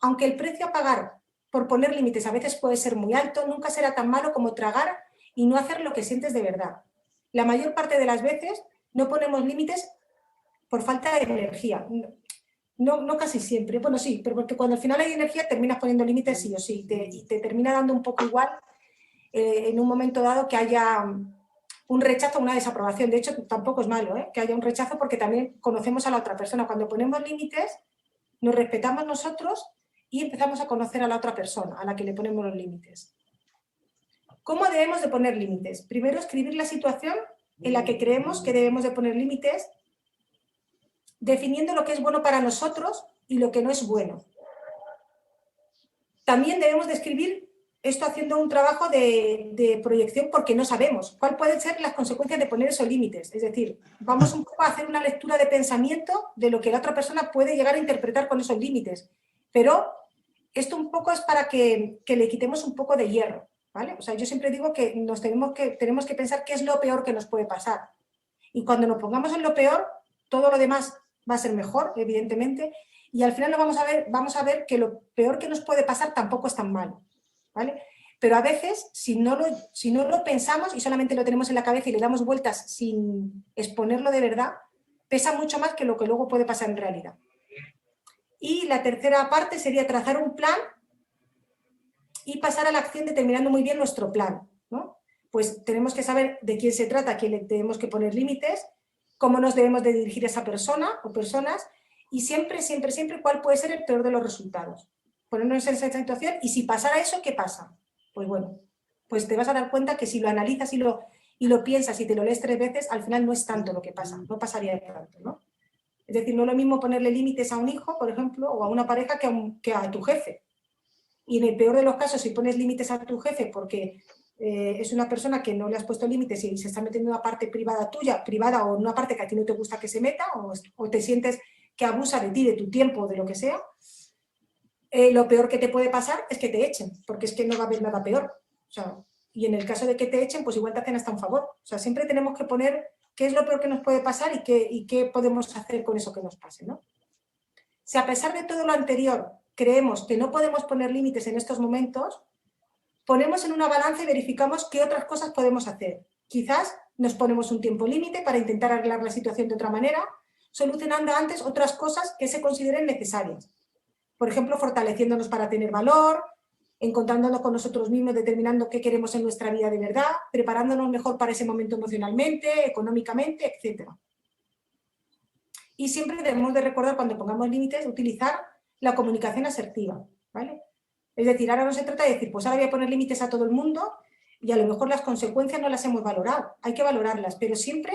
Aunque el precio a pagar por poner límites a veces puede ser muy alto, nunca será tan malo como tragar y no hacer lo que sientes de verdad. La mayor parte de las veces no ponemos límites por falta de energía. No casi siempre, bueno sí, pero porque cuando al final hay energía terminas poniendo límites sí o sí y te termina dando un poco igual en un momento dado que haya un rechazo o una desaprobación. De hecho, tampoco es malo que haya un rechazo porque también conocemos a la otra persona. Cuando ponemos límites, nos respetamos nosotros y empezamos a conocer a la otra persona a la que le ponemos los límites. ¿Cómo debemos de poner límites? Primero, escribir la situación en la que creemos que debemos de poner límites, definiendo lo que es bueno para nosotros y lo que no es bueno. También debemos de escribir esto haciendo un trabajo de proyección porque no sabemos cuáles pueden ser las consecuencias de poner esos límites. Es decir, vamos un poco a hacer una lectura de pensamiento de lo que la otra persona puede llegar a interpretar con esos límites. Pero esto un poco es para que le quitemos un poco de hierro, ¿vale? O sea, yo siempre digo que tenemos que pensar qué es lo peor que nos puede pasar. Y cuando nos pongamos en lo peor, todo lo demás va a ser mejor, evidentemente, y al final vamos a ver que lo peor que nos puede pasar tampoco es tan malo, ¿vale? Pero a veces, si no lo pensamos y solamente lo tenemos en la cabeza y le damos vueltas sin exponerlo de verdad, pesa mucho más que lo que luego puede pasar en realidad. Y la tercera parte sería trazar un plan y pasar a la acción determinando muy bien nuestro plan, ¿no? Pues tenemos que saber de quién se trata, a quién le tenemos que poner límites, cómo nos debemos de dirigir a esa persona o personas y siempre cuál puede ser el peor de los resultados. Ponernos en esa situación y si pasara eso, ¿qué pasa? Pues bueno, pues te vas a dar cuenta que si lo analizas y lo piensas y te lo lees 3 veces, al final no es tanto lo que pasa, no pasaría de tanto, ¿no? Es decir, no es lo mismo ponerle límites a un hijo, por ejemplo, o a una pareja que a tu jefe. Y en el peor de los casos, si pones límites a tu jefe porque es una persona que no le has puesto límites y se está metiendo en una parte privada tuya, privada o en una parte que a ti no te gusta que se meta, o te sientes que abusa de ti, de tu tiempo, de lo que sea, lo peor que te puede pasar es que te echen, porque es que no va a haber nada peor. O sea, y en el caso de que te echen, pues igual te hacen hasta un favor. O sea, siempre tenemos que poner qué es lo peor que nos puede pasar y qué podemos hacer con eso que nos pase, ¿no? Si a pesar de todo lo anterior creemos que no podemos poner límites en estos momentos, ponemos en una balanza y verificamos qué otras cosas podemos hacer. Quizás nos ponemos un tiempo límite para intentar arreglar la situación de otra manera, solucionando antes otras cosas que se consideren necesarias. Por ejemplo, fortaleciéndonos para tener valor, encontrándonos con nosotros mismos, determinando qué queremos en nuestra vida de verdad, preparándonos mejor para ese momento emocionalmente, económicamente, etc. Y siempre debemos de recordar cuando pongamos límites, utilizar la comunicación asertiva, ¿vale? Es decir, ahora no se trata de decir, pues ahora voy a poner límites a todo el mundo y a lo mejor las consecuencias no las hemos valorado. Hay que valorarlas, pero siempre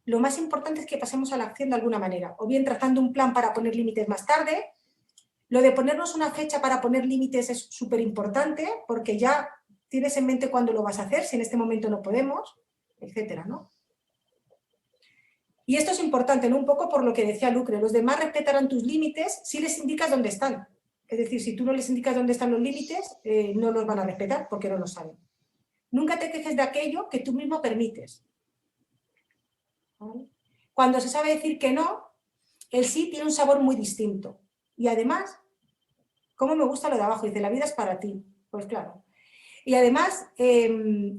lo más importante es que pasemos a la acción de alguna manera. O bien trazando un plan para poner límites más tarde. Lo de ponernos una fecha para poner límites es súper importante porque ya tienes en mente cuándo lo vas a hacer, si en este momento no podemos, etcétera, ¿no? Y esto es importante, ¿no? Un poco por lo que decía Lucre. Los demás respetarán tus límites si les indicas dónde están. Es decir, si tú no les indicas dónde están los límites, no los van a respetar porque no lo saben. Nunca te quejes de aquello que tú mismo permites. ¿Vale? Cuando se sabe decir que no, el sí tiene un sabor muy distinto. Y además, ¿cómo me gusta lo de abajo? Dice, la vida es para ti. Pues claro. Y además,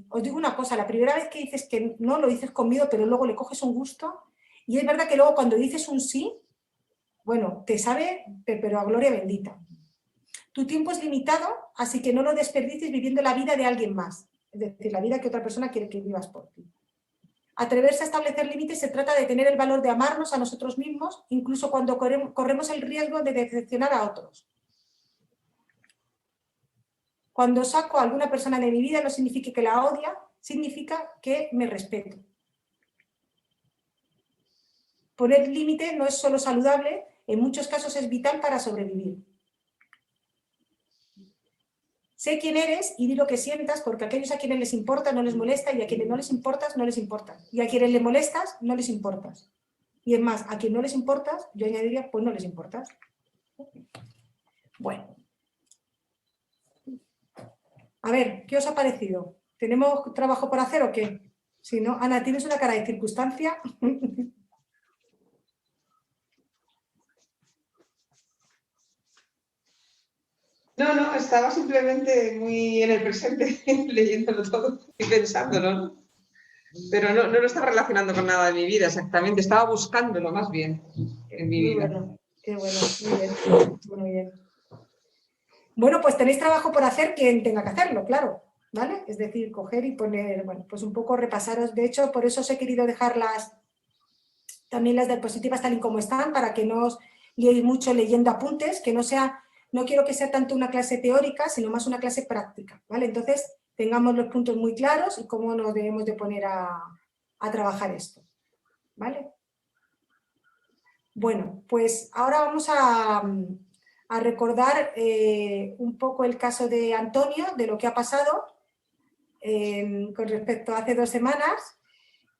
os digo una cosa, la primera vez que dices que no, lo dices con miedo, pero luego le coges un gusto. Y es verdad que luego cuando dices un sí, bueno, te sabe, pero a gloria bendita. Tu tiempo es limitado, así que no lo desperdicies viviendo la vida de alguien más. Es decir, la vida que otra persona quiere que vivas por ti. Atreverse a establecer límites se trata de tener el valor de amarnos a nosotros mismos, incluso cuando corremos el riesgo de decepcionar a otros. Cuando saco a alguna persona de mi vida no significa que la odia, significa que me respeto. Poner límite no es solo saludable, en muchos casos es vital para sobrevivir. Sé quién eres y di lo que sientas, porque a aquellos a quienes les importa no les molesta, y a quienes no les importas, no les importas. Y a quienes les molestas, no les importas. Y es más, a quien no les importas, yo añadiría, pues no les importas. Bueno. A ver, ¿qué os ha parecido? ¿Tenemos trabajo por hacer o qué? Si no, Ana, ¿tienes una cara de circunstancia? No, estaba simplemente muy en el presente, leyéndolo todo y pensándolo, ¿no? Pero no lo estaba relacionando con nada de mi vida exactamente, estaba buscándolo más bien en mi vida. Bueno, qué bueno, muy bien, muy bien. Bueno, pues tenéis trabajo por hacer quien tenga que hacerlo, claro, ¿vale? Es decir, coger y poner, bueno, pues un poco repasaros. De hecho, por eso os he querido dejarlas, también las diapositivas tal y como están, para que no os liéis mucho leyendo apuntes, que no sea, no quiero que sea tanto una clase teórica, sino más una clase práctica, ¿vale? Entonces, tengamos los puntos muy claros y cómo nos debemos de poner a trabajar esto, ¿vale? Bueno, pues ahora vamos a recordar un poco el caso de Antonio, de lo que ha pasado con respecto a hace 2 semanas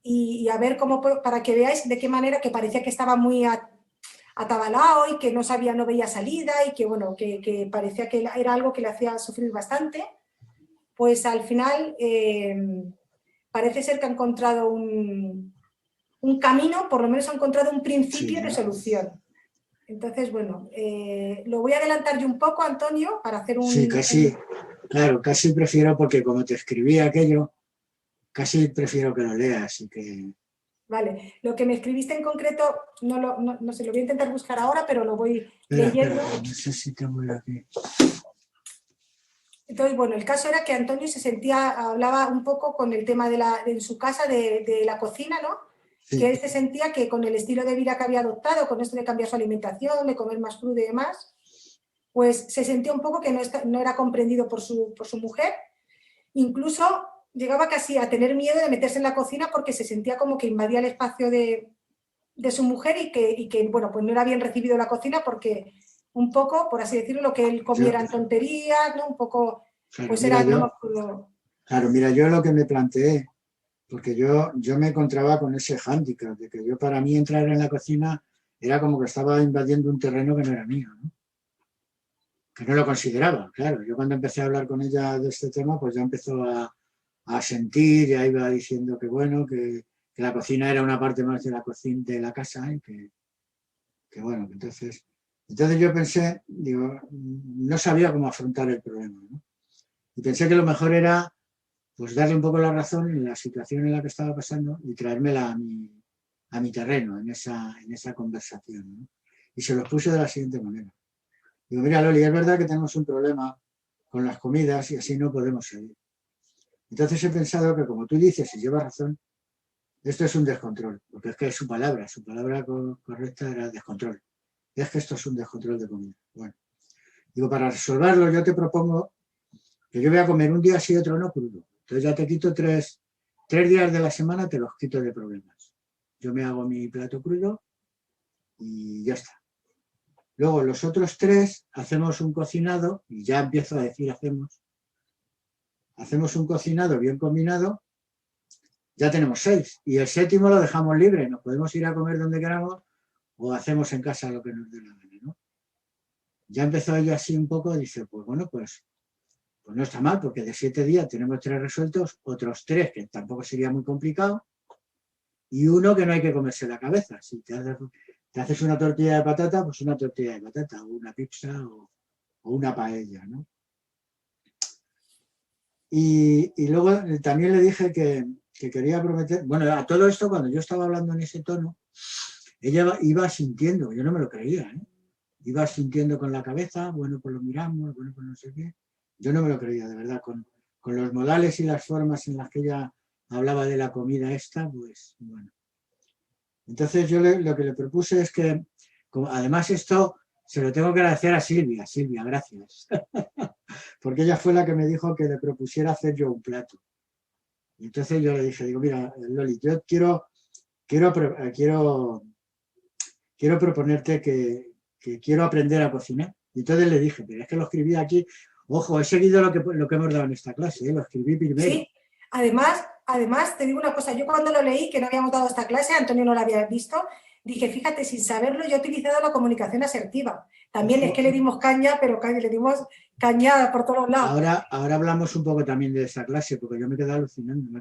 y a ver cómo, para que veáis de qué manera, que parecía que estaba muy atabalado y que no veía salida y que, bueno, que parecía que era algo que le hacía sufrir bastante, pues al final parece ser que ha encontrado un camino, por lo menos ha encontrado un principio de solución. Entonces, bueno, lo voy a adelantar yo un poco, Antonio, para hacer un... Sí, claro, casi prefiero, porque como te escribí aquello, casi prefiero que lo leas y que... Vale, lo que me escribiste en concreto, no sé, lo voy a intentar buscar ahora, pero lo voy leyendo. Espera, no sé si tengo yo aquí. Entonces, bueno, el caso era que Antonio hablaba un poco con el tema en su casa de la cocina, ¿no? Sí. Que él se sentía que con el estilo de vida que había adoptado, con esto de cambiar su alimentación, de comer más crudo y demás, pues se sentía un poco que no era comprendido por su mujer. Incluso llegaba casi a tener miedo de meterse en la cocina porque se sentía como que invadía el espacio de su mujer y que, bueno, pues no era bien recibido en la cocina porque un poco, por así decirlo, lo que él comía eran tonterías, ¿no? Un poco, claro, pues era... Claro, mira, yo lo que me planteé, porque yo me encontraba con ese hándicap de que yo, para mí, entrar en la cocina era como que estaba invadiendo un terreno que no era mío, ¿no? Que no lo consideraba, claro. Yo cuando empecé a hablar con ella de este tema, pues ya empezó a sentir, ya iba diciendo que bueno, que la cocina era una parte más de la cocina de la casa y que bueno, entonces yo pensé, digo, no sabía cómo afrontar el problema, ¿no? Y pensé que lo mejor era pues darle un poco la razón en la situación en la que estaba pasando y traérmela a mi terreno en esa conversación, ¿no? Y se los puse de la siguiente manera. Digo, mira, Loli, es verdad que tenemos un problema con las comidas y así no podemos seguir. Entonces he pensado que, como tú dices y llevas razón, esto es un descontrol, porque es que su palabra correcta era descontrol. Es que esto es un descontrol de comida. Bueno, digo, para resolverlo yo te propongo que yo voy a comer un día sí y otro no crudo. Entonces ya te quito 3 días de la semana, te los quito de problemas. Yo me hago mi plato crudo y ya está. Luego los otros 3 hacemos un cocinado, y ya empiezo a decir hacemos un cocinado bien combinado, ya tenemos 6. Y el 7º lo dejamos libre, nos podemos ir a comer donde queramos o hacemos en casa lo que nos dé la gana, ¿no? Ya empezó ella así un poco, dice, pues bueno, pues no está mal, porque de 7 días tenemos 3 resueltos, otros 3 que tampoco sería muy complicado, y 1 que no hay que comerse la cabeza. Si te haces una tortilla de patata, pues una tortilla de patata, o una pizza o una paella, ¿no? Y luego también le dije que quería prometer, bueno, a todo esto cuando yo estaba hablando en ese tono, ella iba sintiendo, yo no me lo creía, ¿eh? Iba sintiendo con la cabeza, bueno, pues lo miramos, bueno, pues no sé qué. Yo no me lo creía, de verdad, con los modales y las formas en las que ella hablaba de la comida esta, pues bueno. Entonces yo lo que le propuse es que, además esto se lo tengo que agradecer a Silvia. Silvia, gracias. Porque ella fue la que me dijo que le propusiera hacer yo un plato. Y entonces yo le dije, digo, mira, Loli, yo quiero proponerte que quiero aprender a cocinar. Y entonces le dije, pero es que lo escribí aquí, ojo, he seguido lo que hemos dado en esta clase, lo escribí primero. Sí, además te digo una cosa, yo cuando lo leí, que no habíamos dado esta clase, Antonio no la había visto, dije, fíjate, sin saberlo yo he utilizado la comunicación asertiva. También es que le dimos caña, pero le dimos caña por todos lados. Ahora hablamos un poco también de esta clase, porque yo me he quedado alucinando, me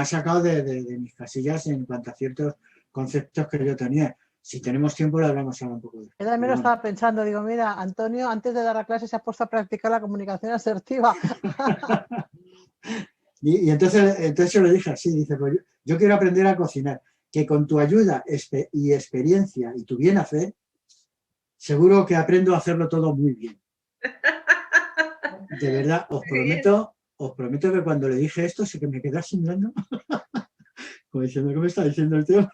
ha sacado de mis casillas en cuanto a ciertos conceptos que yo tenía. Si tenemos tiempo, le hablamos ahora un poco de eso. Yo también lo estaba pensando, digo, mira, Antonio, antes de dar la clase se ha puesto a practicar la comunicación asertiva. y entonces yo le dije así, dice, pues yo quiero aprender a cocinar, que con tu ayuda y experiencia y tu bien hacer, seguro que aprendo a hacerlo todo muy bien. De verdad, os prometo que cuando le dije esto, sé que me quedé asimilando, como diciendo, ¿qué me está diciendo el tío?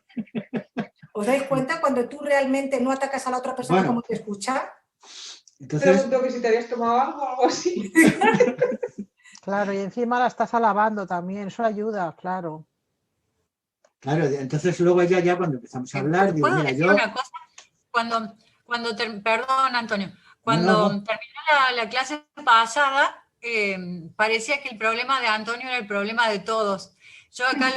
¿Os dais cuenta cuando tú realmente no atacas a la otra persona como te escucha? Entonces, pregunto que si te habías tomado algo o algo así. Claro, y encima la estás alabando también, eso ayuda, claro. Claro, entonces luego ya cuando empezamos a hablar, digo, ¿puedo mira, decir una cosa? Perdón, Antonio, cuando terminó la clase pasada, parecía que el problema de Antonio era el problema de todos. Yo acá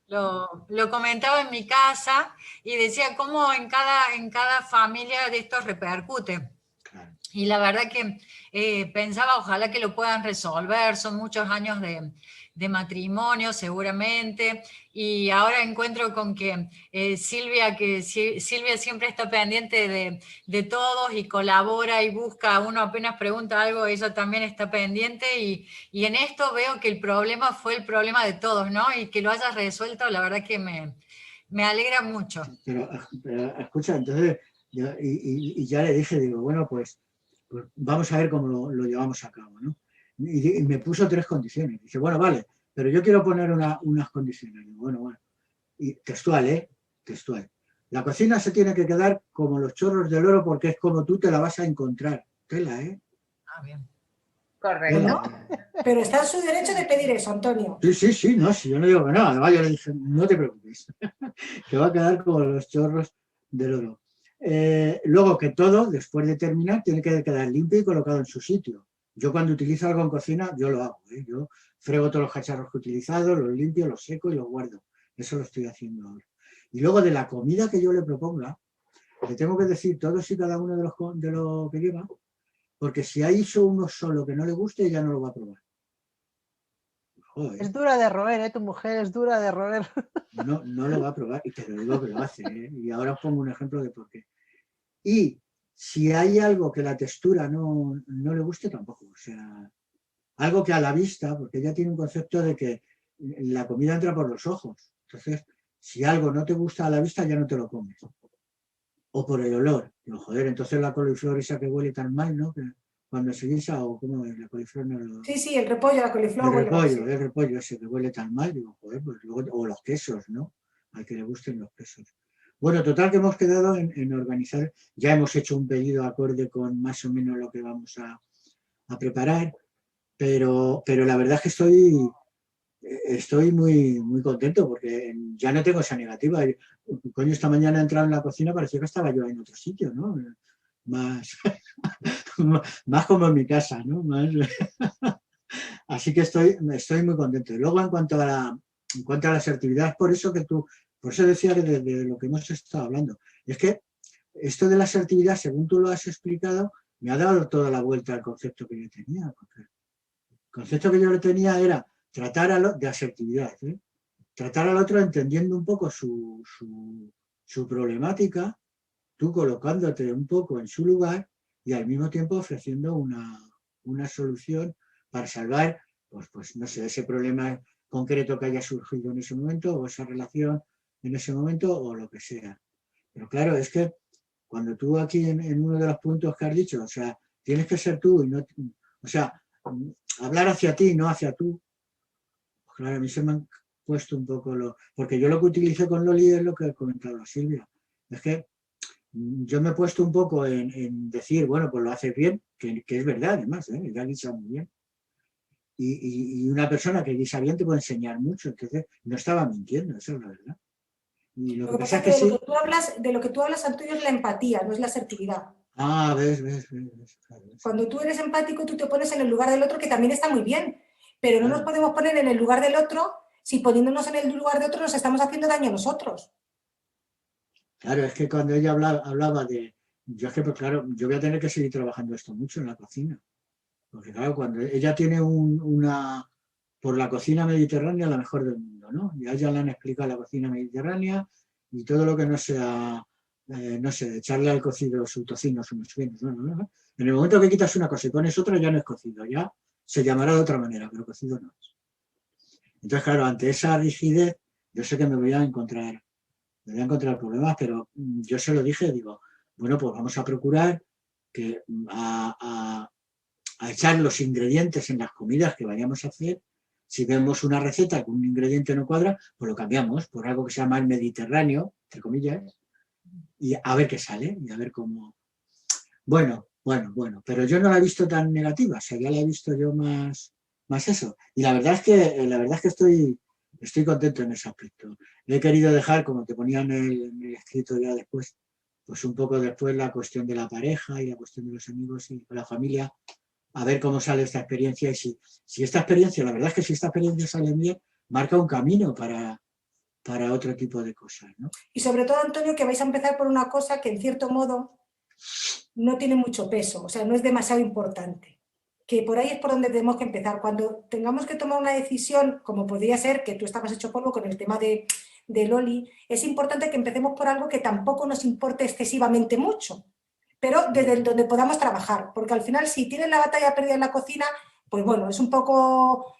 lo comentaba en mi casa y decía cómo en cada familia de esto repercute. Y la verdad que pensaba, ojalá que lo puedan resolver, son muchos años de matrimonio seguramente, y ahora encuentro con que Silvia siempre está pendiente de todos y colabora y busca, uno apenas pregunta algo, ella también está pendiente, y en esto veo que el problema fue el problema de todos, ¿no? Y que lo hayas resuelto, la verdad que me alegra mucho. Pero escucha, entonces, y ya le dije, digo, bueno, pues vamos a ver cómo lo llevamos a cabo, ¿no? Y me puso 3 condiciones. Dice, bueno, vale, pero yo quiero poner unas condiciones. Digo, bueno. Y textual, textual. La cocina se tiene que quedar como los chorros del oro porque es como tú te la vas a encontrar. Tela, ¿eh? Ah, bien. Correcto. Tela. Pero está en su derecho de pedir eso, Antonio. Sí, no, si yo no digo que no. Además yo le dije, no te preocupes, que va a quedar como los chorros del oro. Luego que todo, después de terminar, tiene que quedar limpio y colocado en su sitio. Yo cuando utilizo algo en cocina, yo lo hago. Yo frego todos los cacharros que he utilizado, los limpio, los seco y los guardo. Eso lo estoy haciendo ahora. Y luego de la comida que yo le proponga, le tengo que decir todos y cada uno de lo que lleva, porque si hay uno solo que no le guste, ya no lo va a probar. Joder. Es dura de roer, tu mujer es dura de roer. No lo va a probar, y te lo digo que lo hace, y ahora os pongo un ejemplo de por qué. Y si hay algo que la textura no le guste, tampoco. O sea, algo que a la vista, porque ella tiene un concepto de que la comida entra por los ojos. Entonces, si algo no te gusta a la vista, ya no te lo comes. O por el olor. Digo, joder, entonces la coliflor esa que huele tan mal, ¿no? Que cuando se guisa, o como la coliflor no lo... Sí, el repollo, la coliflor. El repollo ese que huele tan mal, digo, joder, pues luego, o los quesos, ¿no? Al que le gusten los quesos. Bueno, total que hemos quedado en organizar, ya hemos hecho un pedido acorde con más o menos lo que vamos a preparar, pero la verdad es que estoy muy, muy contento porque ya no tengo esa negativa. Coño, esta mañana he entrado en la cocina, parecía que estaba yo en otro sitio, ¿no? Más como en mi casa, ¿no? Así que estoy muy contento. Y luego en cuanto a la asertividad, por eso decía de lo que hemos estado hablando. Es que esto de la asertividad, según tú lo has explicado, me ha dado toda la vuelta al concepto que yo tenía. Porque el concepto que yo le tenía era tratar de asertividad, tratar al otro entendiendo un poco su problemática, tú colocándote un poco en su lugar y al mismo tiempo ofreciendo una solución para salvar pues no sé, ese problema concreto que haya surgido en ese momento, o esa relación en ese momento, o lo que sea. Pero claro, es que cuando tú aquí en uno de los puntos que has dicho, o sea, tienes que ser tú y no, o sea, hablar hacia ti, no hacia tú. Pues claro, a mí se me han puesto un poco porque yo lo que utilicé con Loli es lo que ha comentado Silvia. Es que yo me he puesto un poco en decir, bueno, pues lo haces bien, que es verdad además, ya guisa muy bien. Y una persona que guisa bien te puede enseñar mucho, entonces no estaba mintiendo, eso es la verdad. Y lo que pasa es que sí. De lo que tú hablas, Antonio, es la empatía, no es la asertividad. Ah, ves. Cuando tú eres empático, tú te pones en el lugar del otro, que también está muy bien, pero no nos podemos poner en el lugar del otro si poniéndonos en el lugar de otro nos estamos haciendo daño a nosotros. Claro, es que cuando ella hablaba de... Yo es que, pues claro, yo voy a tener que seguir trabajando esto mucho en la cocina. Porque claro, cuando ella tiene por la cocina mediterránea la mejor del mundo, ¿no? Y a ella le han explicado la cocina mediterránea y todo lo que no sea, no sé, echarle al cocido su tocino, su muslinos, no. En el momento que quitas una cosa y pones otra ya no es cocido, ya se llamará de otra manera, pero cocido no es. Entonces, claro, ante esa rigidez, yo sé que me voy a encontrar problemas, pero yo se lo dije, digo, bueno, pues vamos a procurar que a echar los ingredientes en las comidas que vayamos a hacer. Si vemos una receta que un ingrediente no cuadra, pues lo cambiamos por algo que se llama el mediterráneo, entre comillas, y a ver qué sale, y a ver cómo... Bueno, pero yo no la he visto tan negativa, o sea, ya la he visto yo más eso. Y la verdad es que estoy contento en ese aspecto. Le he querido dejar, como te ponía en el escrito ya después, pues un poco después la cuestión de la pareja y la cuestión de los amigos y la familia, a ver cómo sale esta experiencia y si esta experiencia, la verdad es que si esta experiencia sale bien, marca un camino para otro tipo de cosas, ¿no? Y sobre todo, Antonio, que vais a empezar por una cosa que en cierto modo no tiene mucho peso, o sea, no es demasiado importante. Que por ahí es por donde tenemos que empezar. Cuando tengamos que tomar una decisión, como podría ser que tú estabas hecho polvo con el tema de Loli, es importante que empecemos por algo que tampoco nos importe excesivamente mucho, pero desde donde podamos trabajar, porque al final si tienes la batalla perdida en la cocina, pues bueno, es un poco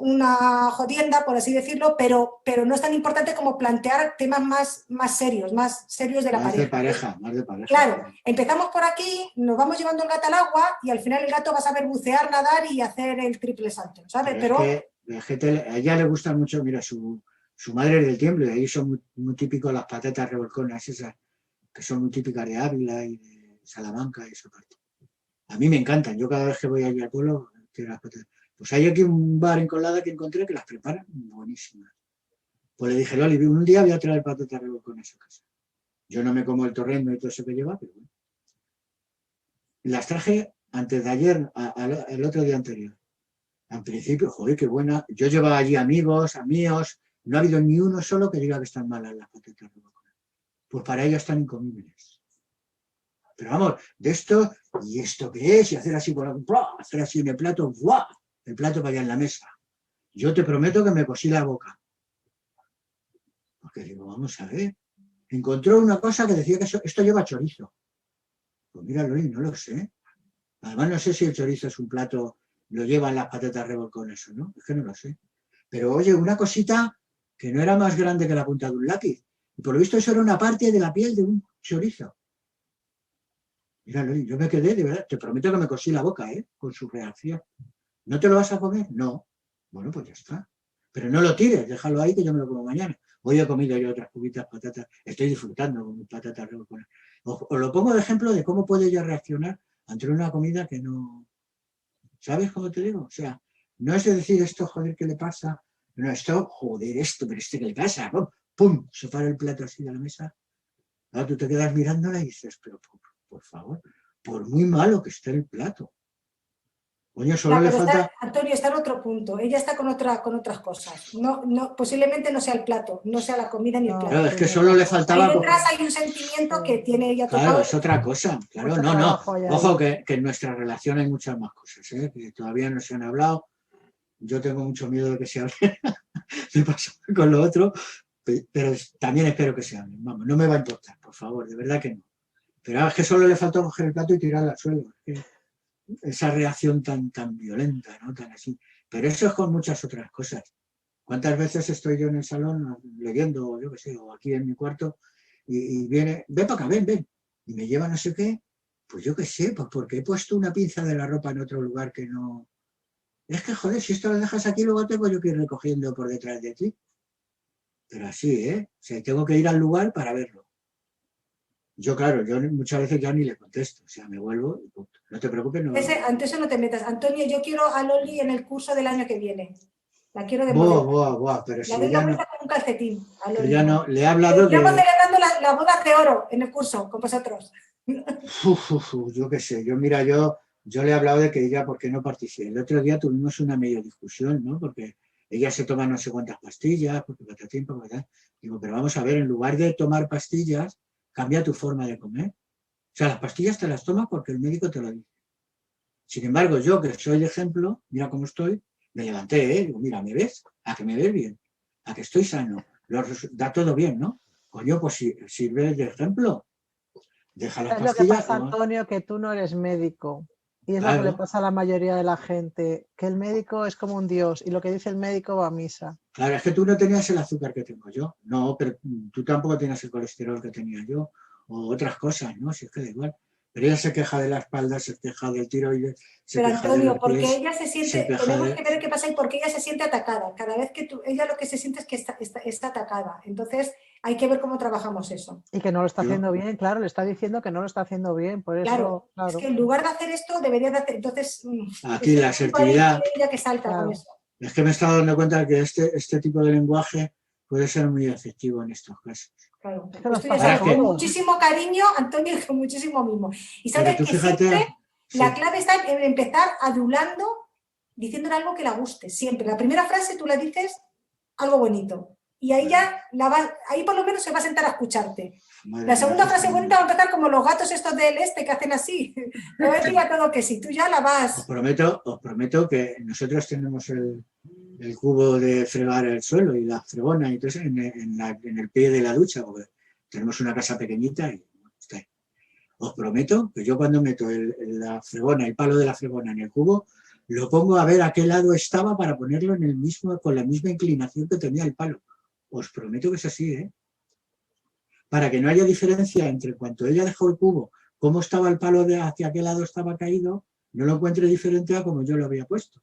una jodienda, por así decirlo, pero no es tan importante como plantear temas más serios de la pareja. Más de pareja. Claro, empezamos por aquí, nos vamos llevando el gato al agua y al final el gato va a saber bucear, nadar y hacer el triple salto, ¿sabes? Pero es que a ella le gusta mucho, mira, su madre es del Tiemblo y ahí son muy, muy típicos las patatas revolconas esas, que son muy típicas de Ávila y de Salamanca y esa parte. A mí me encantan, yo cada vez que voy allí al pueblo, quiero las patatas. Pues hay aquí un bar en Colada que encontré que las preparan buenísimas. Pues le dije, Loli, un día voy a traer patatas revolconas a casa. Yo no me como el torrendo y todo eso que lleva, pero bueno. Las traje antes de ayer, el otro día anterior. Al principio, joder, qué buena. Yo llevaba allí amigos, no ha habido ni uno solo que diga que están malas las patatas revolconas. Pues para ellos están incomibles. Pero vamos, de esto, ¿y esto qué es? Y hacer así, hacer así en el plato, ¡guau! El plato para allá en la mesa. Yo te prometo que me cosí la boca. Porque digo, vamos a ver. Encontró una cosa que decía que esto lleva chorizo. Pues míralo, no lo sé. Además no sé si el chorizo es un plato, lo llevan las patatas revolconas o no. Es que no lo sé. Pero oye, una cosita que no era más grande que la punta de un lápiz. Y por lo visto eso era una parte de la piel de un chorizo. Míralo, yo me quedé, de verdad, te prometo que me cosí la boca, con su reacción. ¿No te lo vas a comer? No. Bueno, pues ya está. Pero no lo tires, déjalo ahí que yo me lo como mañana. Hoy he comido yo otras cubitas patatas, estoy disfrutando con mis patatas revolconas. Os lo pongo de ejemplo de cómo puede ella reaccionar ante una comida que no... ¿Sabes cómo te digo? O sea, no es de decir esto, joder, ¿qué le pasa? No, esto, joder, esto, pero ¿qué le pasa? ¡Pum! Se para el plato así de la mesa. Ahora tú te quedas mirándola y dices, pero por favor, por muy malo que esté el plato. Coño, solo le falta... Antonio, está en otro punto. Ella está con otras cosas. No, posiblemente no sea el plato, no sea la comida ni el plato. Claro, es que solo le faltaba... Ahí detrás hay un sentimiento que tiene ella tocado. Claro, es otra cosa. Claro, no. Ojo, que en nuestra relación hay muchas más cosas, que todavía no se han hablado. Yo tengo mucho miedo de que se hable. Me pasa con lo otro, pero también espero que se hablen. Vamos, no me va a importar, por favor, de verdad que no. Pero es que solo le faltó coger el plato y tirarlo al suelo. Esa reacción tan violenta, ¿no? Tan así. Pero eso es con muchas otras cosas. ¿Cuántas veces estoy yo en el salón leyendo, yo qué sé, o aquí en mi cuarto, y viene, ven para acá, ven, y me lleva no sé qué? Pues yo qué sé, pues porque he puesto una pinza de la ropa en otro lugar que no... Es que, joder, si esto lo dejas aquí, luego tengo yo que ir recogiendo por detrás de ti. Pero así, ¿eh? O sea, tengo que ir al lugar para verlo. Yo, claro, yo muchas veces ya ni le contesto. O sea, me vuelvo y punto. No te preocupes, no. Ante eso no te metas. Antonio, yo quiero a Loli en el curso del año que viene. La quiero de modelo. Pero la si doy ella la vuelta no... con un calcetín. A Loli. Ya no, le he hablado de... Estamos celebrando las bodas de oro en el curso con vosotros. Yo qué sé, yo le he hablado de que ella, ¿por qué no participe? El otro día tuvimos una medio discusión, ¿no? Porque ella se toma no sé cuántas pastillas, porque patatín, patatín. Digo, pero vamos a ver, en lugar de tomar pastillas, cambia tu forma de comer. O sea, las pastillas te las tomas porque el médico te lo dice. Sin embargo, yo que soy de ejemplo, mira cómo estoy, me levanté, digo, mira, ¿me ves? A que me ves bien, a que estoy sano, da todo bien, ¿no? Coño, pues si sirve de ejemplo. Deja las pastillas. Es lo que pasa, Antonio, que tú no eres médico. Y es lo que le pasa a la mayoría de la gente, que el médico es como un dios y lo que dice el médico va a misa. Claro, es que tú no tenías el azúcar que tengo yo. No, pero tú tampoco tenías el colesterol que tenía yo o otras cosas, ¿no? Si es que da igual. Pero ella se queja de la espalda, se queja del tiroides, pero Antonio, porque ella se siente, tenemos que ver qué pasa y porque ella se siente atacada. Cada vez que ella lo que se siente es que está atacada. Entonces hay que ver cómo trabajamos eso. Y que no lo está haciendo bien, claro, le está diciendo que no lo está haciendo bien. Por eso, claro, es que en lugar de hacer esto debería de hacer, entonces... Aquí la asertividad... Ella que salta con eso. Es que me he estado dando cuenta de que este tipo de lenguaje puede ser muy efectivo en estos casos. Claro, esto ya sabes, con muchísimo cariño, Antonio, y con muchísimo mimo. Y sabes que siempre la clave está en empezar adulando, diciéndole algo que la guste, siempre. La primera frase tú le dices algo bonito. Y ahí ya, ahí por lo menos se va a sentar a escucharte. La segunda frase bonita va a empezar como los gatos estos del este que hacen así. Te voy a decir a todo que sí, tú ya la vas. Os prometo que nosotros tenemos el cubo de fregar el suelo y la fregona y todo eso en el pie de la ducha, porque tenemos una casa pequeñita y está ahí. Os prometo que yo cuando meto la fregona, el palo de la fregona en el cubo, lo pongo a ver a qué lado estaba para ponerlo con la misma inclinación que tenía el palo. Os prometo que es así, ¿eh? Para que no haya diferencia entre cuando ella dejó el cubo, cómo estaba el palo hacia qué lado estaba caído, no lo encuentre diferente a como yo lo había puesto.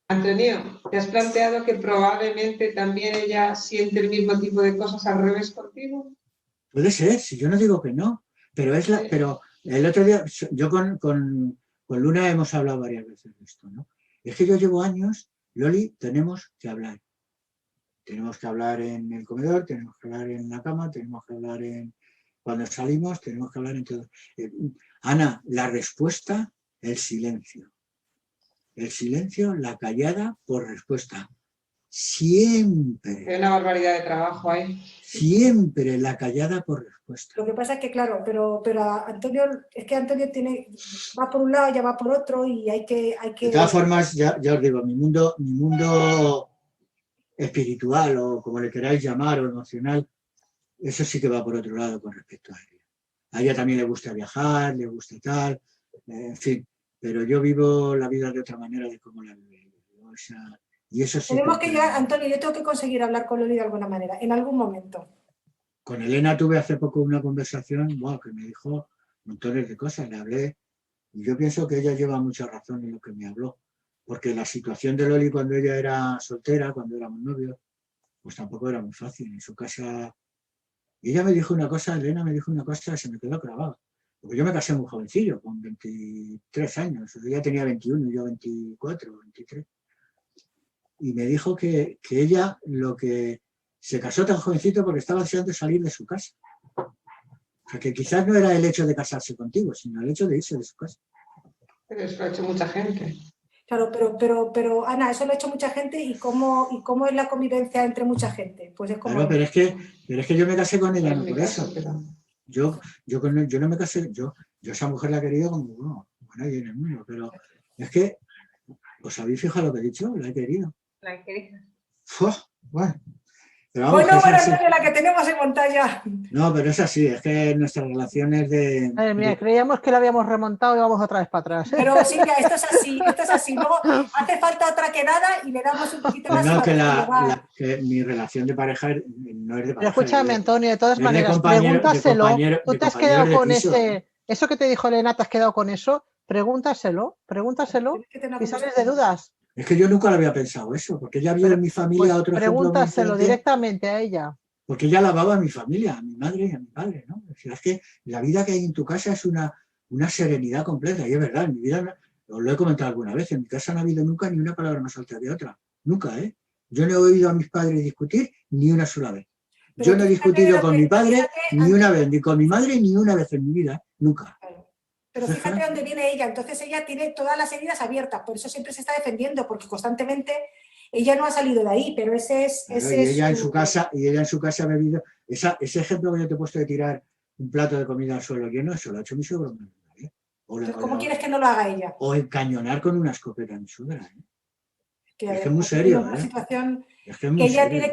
Antonio, ¿te has planteado que probablemente también ella siente el mismo tipo de cosas al revés contigo? Puede ser, si yo no digo que no, pero el otro día, yo con Luna hemos hablado varias veces de esto, ¿no? Es que yo llevo años, Loli, tenemos que hablar. Tenemos que hablar en el comedor, tenemos que hablar en la cama, tenemos que hablar cuando salimos, tenemos que hablar en todo. Ana, la respuesta, el silencio. El silencio, la callada por respuesta. Siempre. Hay una barbaridad de trabajo ahí. Siempre la callada por respuesta. Lo que pasa es que, claro, pero Antonio, es que Antonio va por un lado, ya va por otro y hay que... De todas formas, ya os digo, mi mundo espiritual o como le queráis llamar o emocional, eso sí que va por otro lado con respecto a ella. A ella también le gusta viajar, le gusta tal, en fin, pero yo vivo la vida de otra manera de cómo la vivo. O sea, y eso sí. Tenemos que llegar, Antonio, yo tengo que conseguir hablar con Loli de alguna manera, en algún momento. Con Elena tuve hace poco una conversación, que me dijo montones de cosas, le hablé, y yo pienso que ella lleva mucha razón en lo que me habló. Porque la situación de Loli cuando ella era soltera, cuando éramos novios, pues tampoco era muy fácil. En su casa... Y ella me dijo una cosa, Elena me dijo una cosa, se me quedó grabada. Porque yo me casé muy jovencillo, con 23 años. Ella tenía 21, yo 24, 23. Y me dijo que ella lo que se casó tan jovencito porque estaba deseando salir de su casa. O sea, que quizás no era el hecho de casarse contigo, sino el hecho de irse de su casa. Pero eso lo ha hecho mucha gente. Claro, pero Ana, eso lo ha hecho mucha gente y cómo es la convivencia entre mucha gente. Pues es como... Claro, pero es que yo me casé con ella, no por eso. Yo no me casé, yo esa mujer la he querido como nadie en el mundo, pero es que, ¿os habéis fijado lo que he dicho? La he querido. La he querido. Bueno, Pero vamos, Bueno, que es así. Antonio, la que tenemos en montaña. No, pero es así, es que nuestras relaciones Mira, creíamos que lo habíamos remontado y vamos otra vez para atrás. Pero Silvia, esto es así, esto es así. Luego hace falta otra quedada y le damos un poquito más. No, y que mi relación de pareja no es de Pero pareja. escúchame, Antonio, de todas de maneras, compañero- pregúntaselo. de compañero- Tú de te has compañero quedado de con piso. eso que te dijo Elena, ¿te has quedado con eso? Pregúntaselo y sales de dudas. Es que yo nunca lo había pensado eso, porque ella vio en mi familia Pues otro ejemplo muy pregúntaselo fuerte, directamente a ella. porque ella lavaba a mi familia, a mi madre y a mi padre, ¿no? O sea, es que la vida que hay en tu casa es una serenidad completa, y es verdad, en mi vida, os lo he comentado alguna vez, en mi casa no ha habido nunca ni una palabra más alta de otra, nunca, ¿eh? Yo no he oído a mis padres discutir ni una sola vez. Yo no he discutido con mi padre ni una vez, ni con mi madre ni una vez en mi vida, nunca. Pero fíjate dónde viene ella, entonces ella tiene todas las heridas abiertas, por eso siempre se está defendiendo, porque constantemente ella no ha salido de ahí, pero ese es... Claro, y ella en su casa ha bebido, ese ejemplo que yo te he puesto de tirar un plato de comida al suelo lleno, eso lo ha hecho mi suegro. ¿Eh? ¿Cómo quieres que no lo haga ella? O encañonar con una escopeta a mi suegra. ¿eh? Que es que es muy serio. Una situación es que es muy que ella serio.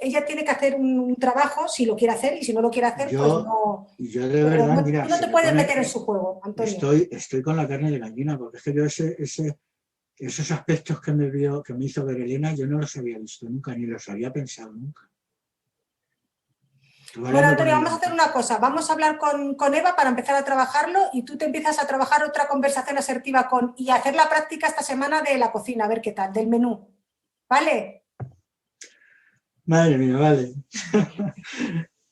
ella tiene que hacer un trabajo si lo quiere hacer, y si no lo quiere hacer, pues no. Y yo de verdad, mira, tú no te puedes meter en su juego, Antonio. Estoy con la carne de gallina, porque es que yo esos aspectos que me hizo ver Elena, yo no los había visto nunca, ni los había pensado nunca. Bueno, Antonio, vamos a hacer una cosa. Vamos a hablar con Eva para empezar a trabajarlo, y tú te empiezas a trabajar otra conversación asertiva y hacer la práctica esta semana de la cocina, a ver qué tal, del menú. ¿Vale? Madre mía, vale.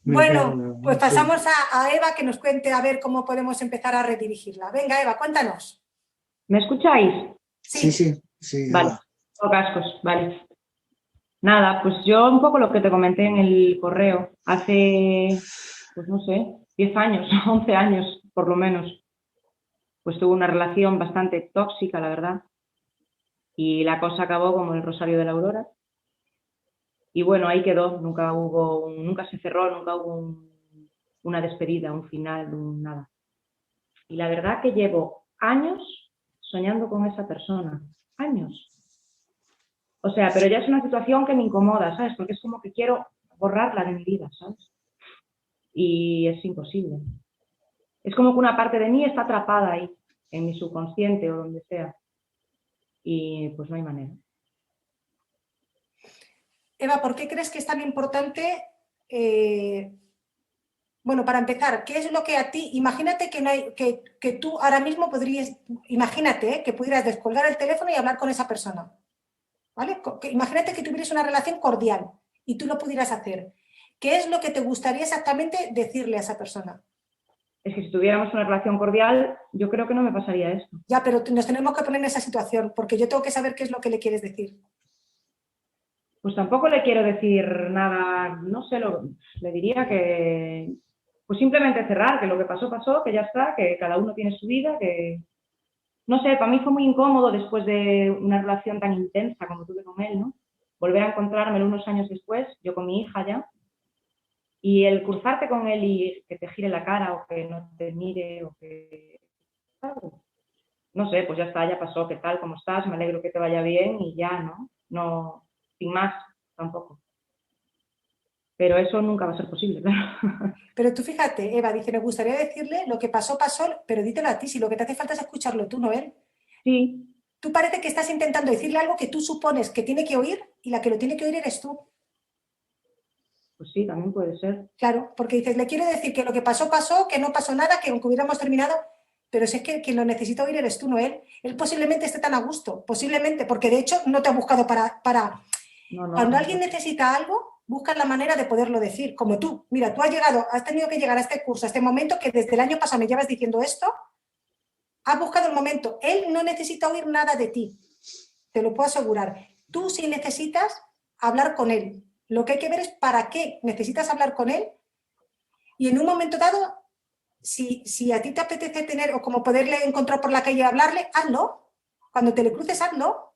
Bueno, pues pasamos a Eva, que nos cuente a ver cómo podemos empezar a redirigirla. Venga, Eva, cuéntanos. ¿Me escucháis? Sí. Vale, tengo cascos, vale. Nada, pues yo un poco lo que te comenté en el correo, hace, pues no sé, 10 años, 11 años por lo menos, pues tuve una relación bastante tóxica, la verdad, y la cosa acabó como el Rosario de la Aurora, y bueno, ahí quedó, nunca se cerró, nunca hubo una despedida, un final, nada. Y la verdad que llevo años soñando con esa persona, años. O sea, pero ya es una situación que me incomoda, ¿sabes? Porque es como que quiero borrarla de mi vida, ¿sabes? Y es imposible. Es como que una parte de mí está atrapada ahí, en mi subconsciente o donde sea. Y pues no hay manera. Eva, ¿por qué crees que es tan importante? Bueno, para empezar, ¿qué es lo que a ti, imagínate que tú ahora mismo podrías, imagínate que pudieras descolgar el teléfono y hablar con esa persona, ¿vale? Imagínate que tuvieras una relación cordial y tú lo pudieras hacer. ¿Qué es lo que te gustaría exactamente decirle a esa persona? Es que si tuviéramos una relación cordial, yo creo que no me pasaría esto. Ya, pero nos tenemos que poner en esa situación, porque yo tengo que saber qué es lo que le quieres decir. Pues tampoco le quiero decir nada, no sé, le diría que pues simplemente cerrar, que lo que pasó, pasó, que ya está, que cada uno tiene su vida, que no sé, para mí fue muy incómodo después de una relación tan intensa como tuve con él, ¿no? Volver a encontrármelo unos años después, yo con mi hija ya, y el cruzarte con él y que te gire la cara o que no te mire o que... No sé, pues ya está, ya pasó, ¿qué tal? ¿Cómo estás? Me alegro que te vaya bien y ya, ¿no? No, sin más, tampoco. Pero eso nunca va a ser posible, claro. Pero tú fíjate, Eva dice, me gustaría decirle lo que pasó, pasó, pero dítelo a ti, si lo que te hace falta es escucharlo tú, no él. Sí. Tú parece que estás intentando decirle algo que tú supones que tiene que oír y la que lo tiene que oír eres tú. Pues sí, también puede ser. Claro, porque dices, le quiero decir que lo que pasó, pasó, que no pasó nada, que aunque hubiéramos terminado, pero si es que quien lo necesita oír eres tú, no él. Él posiblemente esté tan a gusto, posiblemente, porque de hecho no te ha buscado para... Cuando alguien necesita algo, busca la manera de poderlo decir, como tú. Mira, tú has tenido que llegar a este curso, a este momento, que desde el año pasado me llevas diciendo esto, has buscado el momento. Él no necesita oír nada de ti, te lo puedo asegurar. Tú sí necesitas hablar con él. Lo que hay que ver es para qué necesitas hablar con él, y en un momento dado, si a ti te apetece tener, o como poderle encontrar por la calle y hablarle, hazlo. Cuando te le cruces, hazlo.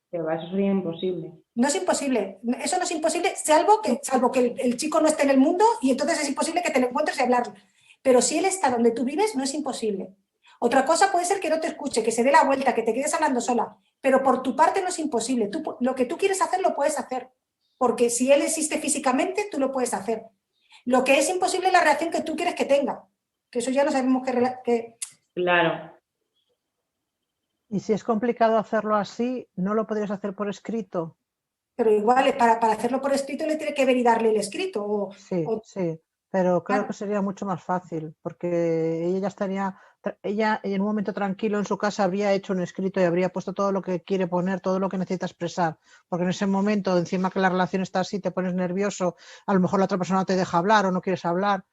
Pero eso sería imposible. No es imposible, eso no es imposible, salvo que el chico no esté en el mundo, y entonces es imposible que te lo encuentres y hablarle. Pero si él está donde tú vives, no es imposible. Otra cosa puede ser que no te escuche, que se dé la vuelta, que te quedes hablando sola, pero por tu parte no es imposible. Lo que tú quieres hacer, lo puedes hacer. porque si él existe físicamente, tú lo puedes hacer. Lo que es imposible es la reacción que tú quieres que tenga, que eso ya no sabemos que... Claro. Y si es complicado hacerlo así, ¿no lo podrías hacer por escrito? Pero igual, para hacerlo por escrito le tiene que ver y darle el escrito. Sí, pero creo que sería mucho más fácil, porque ella ya estaría, ella en un momento tranquilo en su casa habría hecho un escrito y habría puesto todo lo que quiere poner, todo lo que necesita expresar, porque en ese momento, encima que la relación está así, te pones nervioso, a lo mejor la otra persona te deja hablar o no quieres hablar.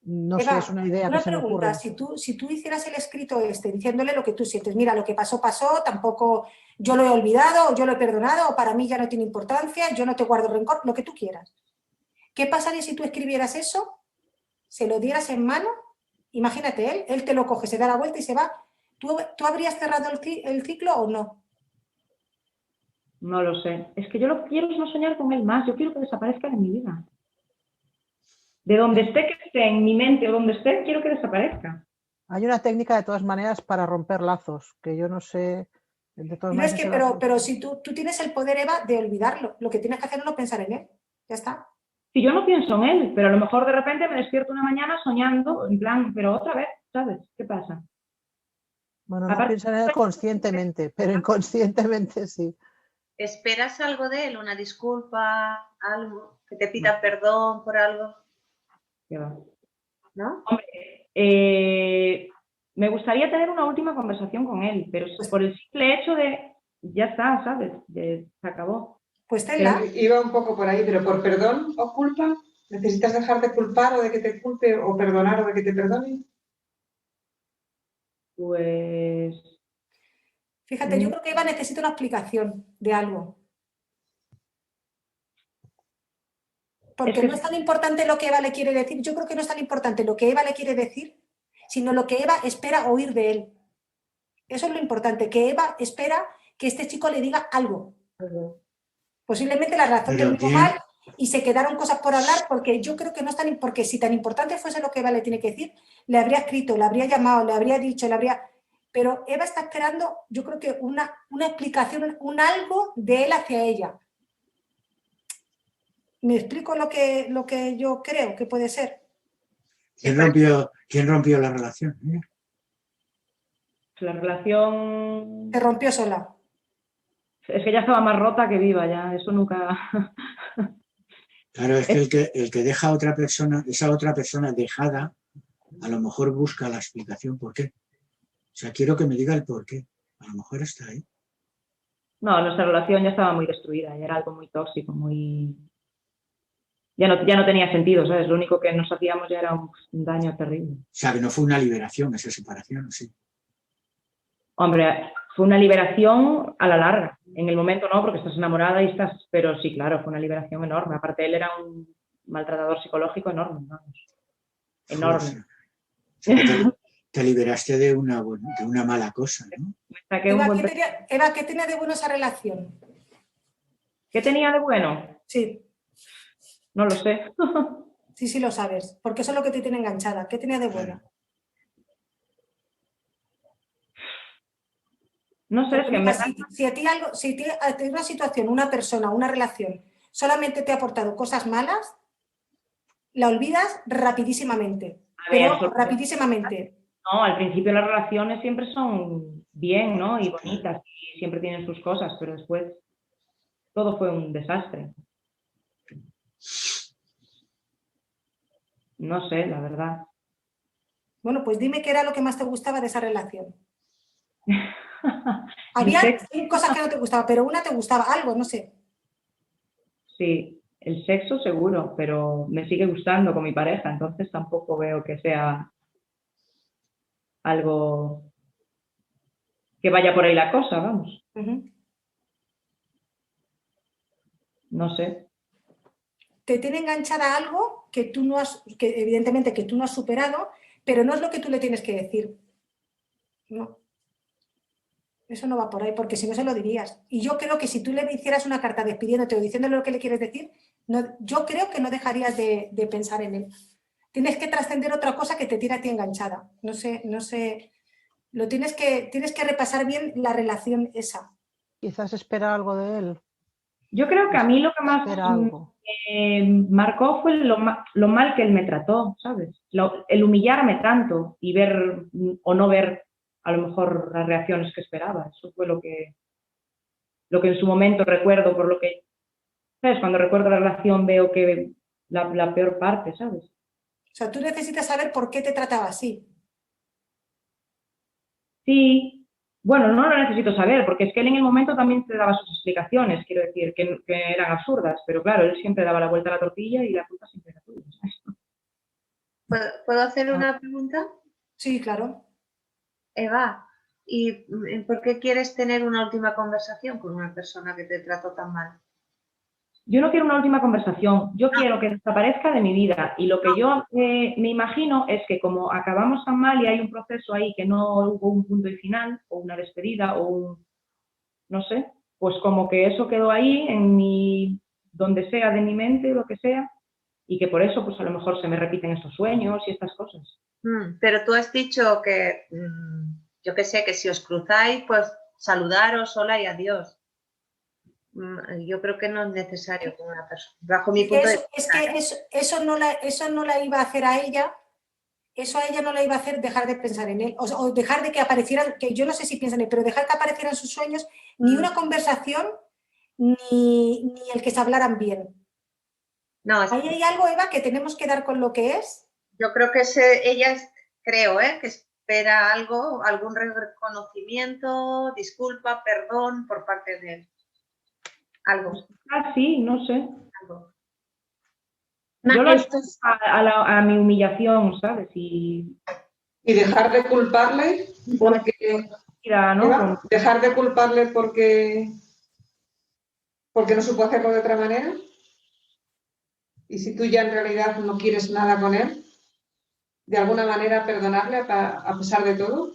No sé, es una idea que se me ocurre. Una pregunta, si tú hicieras el escrito diciéndole lo que tú sientes, mira, lo que pasó, pasó, tampoco yo lo he olvidado, o yo lo he perdonado, o para mí ya no tiene importancia, yo no te guardo rencor, lo que tú quieras. ¿Qué pasaría si tú escribieras eso, se lo dieras en mano? Imagínate, él te lo coge, se da la vuelta y se va. ¿Tú habrías cerrado el ciclo o no? No lo sé. Es que yo lo que quiero es no soñar con él más, yo quiero que desaparezca de mi vida. De donde esté, que esté, en mi mente o donde esté, quiero que desaparezca. Hay una técnica de todas maneras para romper lazos, que yo no sé... De todas No, es que, maneras, pero si tú tienes el poder, Eva, de olvidarlo, lo que tienes que hacer es no pensar en él. Ya está. Si yo no pienso en él, pero a lo mejor de repente me despierto una mañana soñando, en plan, pero otra vez, ¿sabes? ¿Qué pasa? Bueno, no pienso en él conscientemente, pero inconscientemente sí. ¿Esperas algo de él? ¿Una disculpa? ¿Algo? ¿Que te pida perdón por algo? ¿No? Hombre, me gustaría tener una última conversación con él, pero por el simple hecho de, ya está, ¿sabes? Se acabó. Pues tenla. Iba un poco por ahí, pero por perdón o culpa, ¿necesitas dejar de culpar o de que te culpe o perdonar o de que te perdone? Pues... Fíjate, yo creo que Eva necesita una explicación de algo. Porque no es tan importante lo que Eva le quiere decir. Yo creo que no es tan importante lo que Eva le quiere decir, sino lo que Eva espera oír de él. Eso es lo importante, que Eva espera que este chico le diga algo. Posiblemente la razón del mismo mal y se quedaron cosas por hablar, porque yo creo que no es tan... Porque si tan importante fuese lo que Eva le tiene que decir, le habría escrito, le habría llamado, le habría dicho, le habría... Pero Eva está esperando, yo creo que una explicación, un algo de él hacia ella. ¿Me explico lo que yo creo que puede ser? ¿Quién rompió la relación? La relación... Se rompió sola. Es que ya estaba más rota que viva, ya, eso nunca... Claro, es que el que deja a otra persona, esa otra persona dejada, a lo mejor busca la explicación por qué. O sea, quiero que me diga el por qué. A lo mejor está ahí. No, nuestra relación ya estaba muy destruida, ya era algo muy tóxico, muy... Ya no tenía sentido, ¿sabes? Lo único que nos hacíamos ya era un daño terrible. O sea, que no fue una liberación esa separación, sí. Hombre, fue una liberación a la larga. En el momento no, porque estás enamorada y estás... Pero sí, claro, fue una liberación enorme. Aparte, él era un maltratador psicológico enorme, vamos. Enorme. O sea, te liberaste de una mala cosa, ¿no? Eva, ¿qué tenía de bueno esa relación? ¿Qué tenía de bueno? Sí. No lo sé. Sí, lo sabes, porque eso es lo que te tiene enganchada. ¿Qué tenía de bueno? No sé, es que mira, si a ti una situación, una persona, una relación, solamente te ha aportado cosas malas, la olvidas rapidísimamente. Rapidísimamente. No, al principio las relaciones siempre son bien, ¿no? Y bonitas, y siempre tienen sus cosas, pero después todo fue un desastre. No sé, la verdad. Bueno, pues dime qué era lo que más te gustaba de esa relación. Había cosas que no te gustaban, pero una te gustaba, algo, no sé. Sí, el sexo seguro, pero me sigue gustando con mi pareja, entonces tampoco veo que sea algo que vaya por ahí la cosa, vamos. No sé. Te tiene enganchada algo que tú no has, que evidentemente que tú no has superado, pero no es lo que tú le tienes que decir. No. Eso no va por ahí, porque si no se lo dirías. Y yo creo que si tú le hicieras una carta despidiéndote o diciéndole lo que le quieres decir, no, yo creo que no dejarías de pensar en él. Tienes que trascender otra cosa que te tira a ti enganchada. No sé. Tienes que repasar bien la relación esa. Quizás espera algo de él. Yo creo que a mí lo que más marcó fue lo mal que él me trató, ¿sabes? El humillarme tanto y ver o no ver a lo mejor las reacciones que esperaba. Eso fue lo que en su momento recuerdo, por lo que, ¿sabes? Cuando recuerdo la relación veo que la peor parte, ¿sabes? O sea, tú necesitas saber por qué te trataba así. Sí, bueno, no lo necesito saber, porque es que él en el momento también te daba sus explicaciones, quiero decir, que eran absurdas, pero claro, él siempre daba la vuelta a la tortilla y la culpa siempre era tuya, ¿sabes? ¿Puedo hacer una pregunta? Sí, claro. Eva, ¿y por qué quieres tener una última conversación con una persona que te trató tan mal? Yo no quiero una última conversación, yo quiero que desaparezca de mi vida y lo que yo me imagino es que como acabamos tan mal y hay un proceso ahí que no hubo un punto y final o una despedida o un, no sé, pues como que eso quedó ahí en mi, donde sea de mi mente o lo que sea y que por eso pues a lo mejor se me repiten estos sueños y estas cosas. Pero tú has dicho que, yo qué sé, que si os cruzáis pues saludaros, hola y adiós. Yo creo que no es necesario con una persona, bajo mi punto de vista. Es que eso no la iba a hacer a ella, eso a ella no la iba a hacer dejar de pensar en él, o dejar de que aparecieran, que yo no sé si piensa en él, pero dejar que aparecieran sus sueños, ni una conversación, ni el que se hablaran bien. No, ahí hay algo, Eva, que tenemos que dar con lo que es. Yo creo que ella, creo, que espera algo, algún reconocimiento, disculpa, perdón por parte de él. Algo. Sí, no sé. Algo. Yo lo a mi humillación, ¿sabes? Y dejar de culparle porque... ¿no? Dejar de culparle porque no supo hacerlo de otra manera. Y si tú ya en realidad no quieres nada con él, de alguna manera perdonarle a pesar de todo.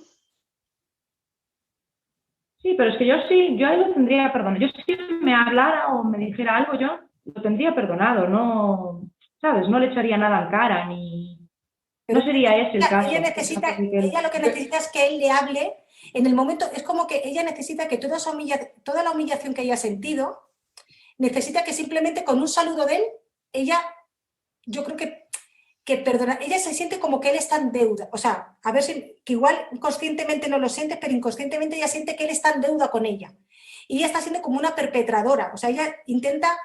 Sí, pero es que yo ahí lo tendría perdonado. Yo si me hablara o me dijera algo, yo lo tendría perdonado, no, ¿sabes? No le echaría nada en cara, ni... No sería ese el caso. Ella lo que necesita es que él le hable en el momento, es como que ella necesita que toda la humillación que ella ha sentido, necesita que simplemente con un saludo de él, ella, yo creo que perdona, ella se siente como que él está en deuda, o sea, a ver si, que igual conscientemente no lo siente, pero inconscientemente ella siente que él está en deuda con ella. Y ella está siendo como una perpetradora, o sea, ella intenta,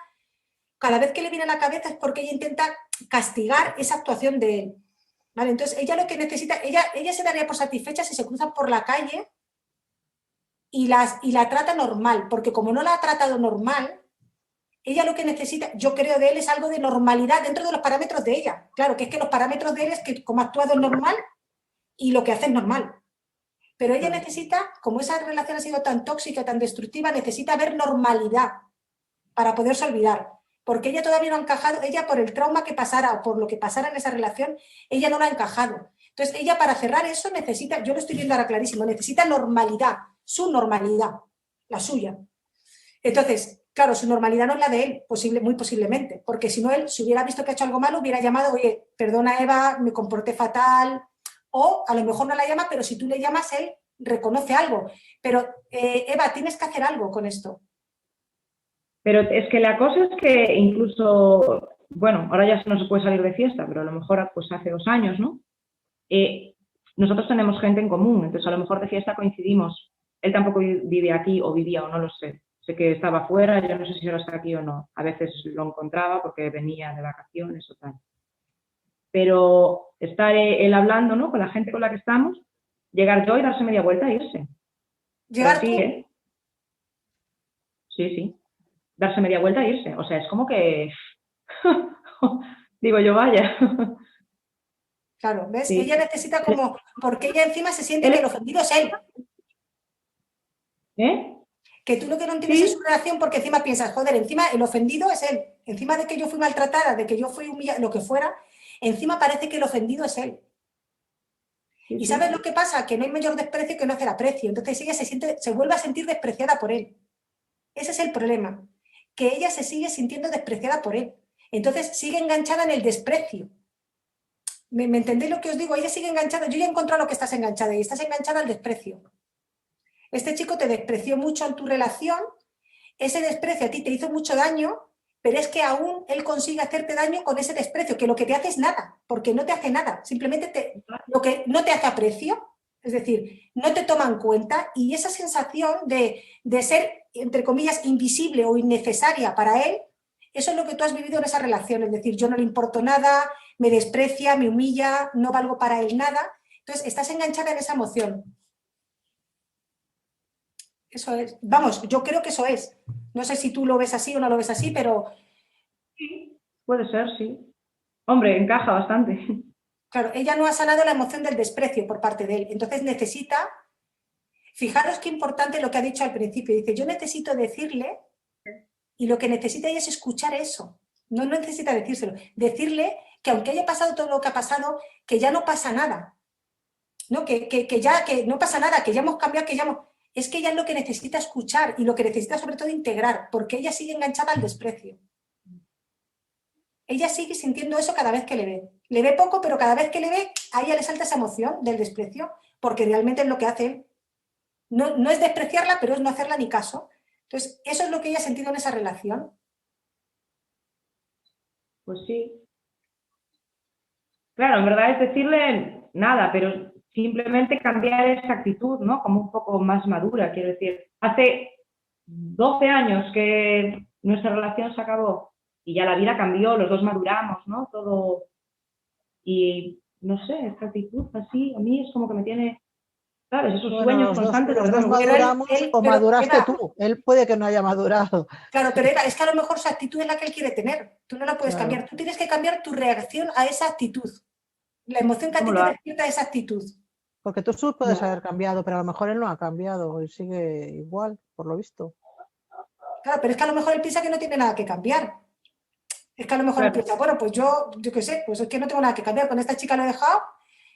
cada vez que le viene a la cabeza es porque ella intenta castigar esa actuación de él. ¿Vale? Entonces, ella lo que necesita, ella se daría por satisfecha si se cruzan por la calle y la trata normal, porque como no la ha tratado normal, ella lo que necesita, yo creo de él, es algo de normalidad dentro de los parámetros de ella. Claro, que es que los parámetros de él es que como ha actuado es normal y lo que hace es normal. Pero ella necesita, como esa relación ha sido tan tóxica, tan destructiva, necesita ver normalidad para poderse olvidar. Porque ella todavía no ha encajado, ella por el trauma que pasara o por lo que pasara en esa relación, ella no la ha encajado. Entonces ella para cerrar eso necesita, yo lo estoy viendo ahora clarísimo, necesita normalidad, su normalidad, la suya. Entonces, claro, su normalidad no es la de él, muy posiblemente, porque si no él, si hubiera visto que ha hecho algo malo, hubiera llamado, oye, perdona Eva, me comporté fatal, o a lo mejor no la llama, pero si tú le llamas, él reconoce algo. Pero Eva, tienes que hacer algo con esto. Pero es que la cosa es que incluso, bueno, ahora ya no se puede salir de fiesta, pero a lo mejor pues hace 2 años, ¿no? Nosotros tenemos gente en común, entonces a lo mejor de fiesta coincidimos. Él tampoco vive aquí o vivía o no lo sé. Sé que estaba fuera, yo no sé si ahora está aquí o no. A veces lo encontraba porque venía de vacaciones o tal. Pero estar él hablando, ¿no? Con la gente con la que estamos, llegar yo y darse media vuelta e irse. ¿Llegar así, tú? Sí. Darse media vuelta e irse. O sea, es como que... Digo yo, vaya. Claro, ¿ves? Sí. Ella necesita como... Porque ella encima se siente que el ofendido es él. Que tú lo que no entiendes es su reacción porque encima piensas, joder, encima el ofendido es él. Encima de que yo fui maltratada, de que yo fui humillada, lo que fuera, encima parece que el ofendido es él. ¿Y sabes lo que pasa? Que no hay mayor desprecio que no hacer aprecio. Entonces ella se vuelve a sentir despreciada por él. Ese es el problema. Que ella se sigue sintiendo despreciada por él. Entonces sigue enganchada en el desprecio. ¿Me entendéis lo que os digo? Ella sigue enganchada. Yo ya he encontrado lo que estás enganchada y estás enganchada al desprecio. Este chico te despreció mucho en tu relación ese desprecio a ti te hizo mucho daño, pero es que aún él consigue hacerte daño con ese desprecio, que lo que te hace es nada, porque no te hace nada, simplemente lo que no te hace aprecio, es decir, no te toma en cuenta, y esa sensación de ser, entre comillas, invisible o innecesaria para él, eso es lo que tú has vivido en esa relación, es decir, yo no le importo nada, me desprecia, me humilla, no valgo para él nada, entonces estás enganchada en esa emoción. Eso es, vamos, yo creo que eso es. No sé si tú lo ves así o no lo ves así, pero... Sí, puede ser, sí. Hombre, encaja bastante. Claro, ella no ha sanado la emoción del desprecio por parte de él, entonces necesita... Fijaros qué importante lo que ha dicho al principio, dice, yo necesito decirle, y lo que necesita ella es escuchar eso, no necesita decírselo, decirle que aunque haya pasado todo lo que ha pasado, que ya no pasa nada, ¿no? Que no pasa nada, que ya hemos cambiado, que ya hemos... Es que ella es lo que necesita escuchar y lo que necesita sobre todo integrar, porque ella sigue enganchada al desprecio. Ella sigue sintiendo eso cada vez que le ve. Le ve poco, pero cada vez que le ve, a ella le salta esa emoción del desprecio, porque realmente es lo que hace él. No es despreciarla, pero es no hacerla ni caso. Entonces, eso es lo que ella ha sentido en esa relación. Pues sí. Claro, en verdad es decirle nada, pero simplemente cambiar esa actitud, ¿no? Como un poco más madura, quiero decir. Hace 12 años que nuestra relación se acabó y ya la vida cambió, los dos maduramos, ¿no? Todo. Y no sé, esta actitud así, a mí es como que me tiene, ¿sabes? Esos sueños constantes. Los dos maduramos o maduraste tú. Él puede que no haya madurado. Claro, pero es que a lo mejor su actitud es la que él quiere tener. Tú no la puedes cambiar. Tú tienes que cambiar tu reacción a esa actitud. La emoción que a ti te despierta esa actitud. Porque tú puedes haber cambiado, pero a lo mejor él no ha cambiado y sigue igual, por lo visto. Claro, pero es que a lo mejor él piensa que no tiene nada que cambiar. Es que a lo mejor él piensa, bueno, pues yo qué sé, pues es que no tengo nada que cambiar. Con esta chica lo he dejado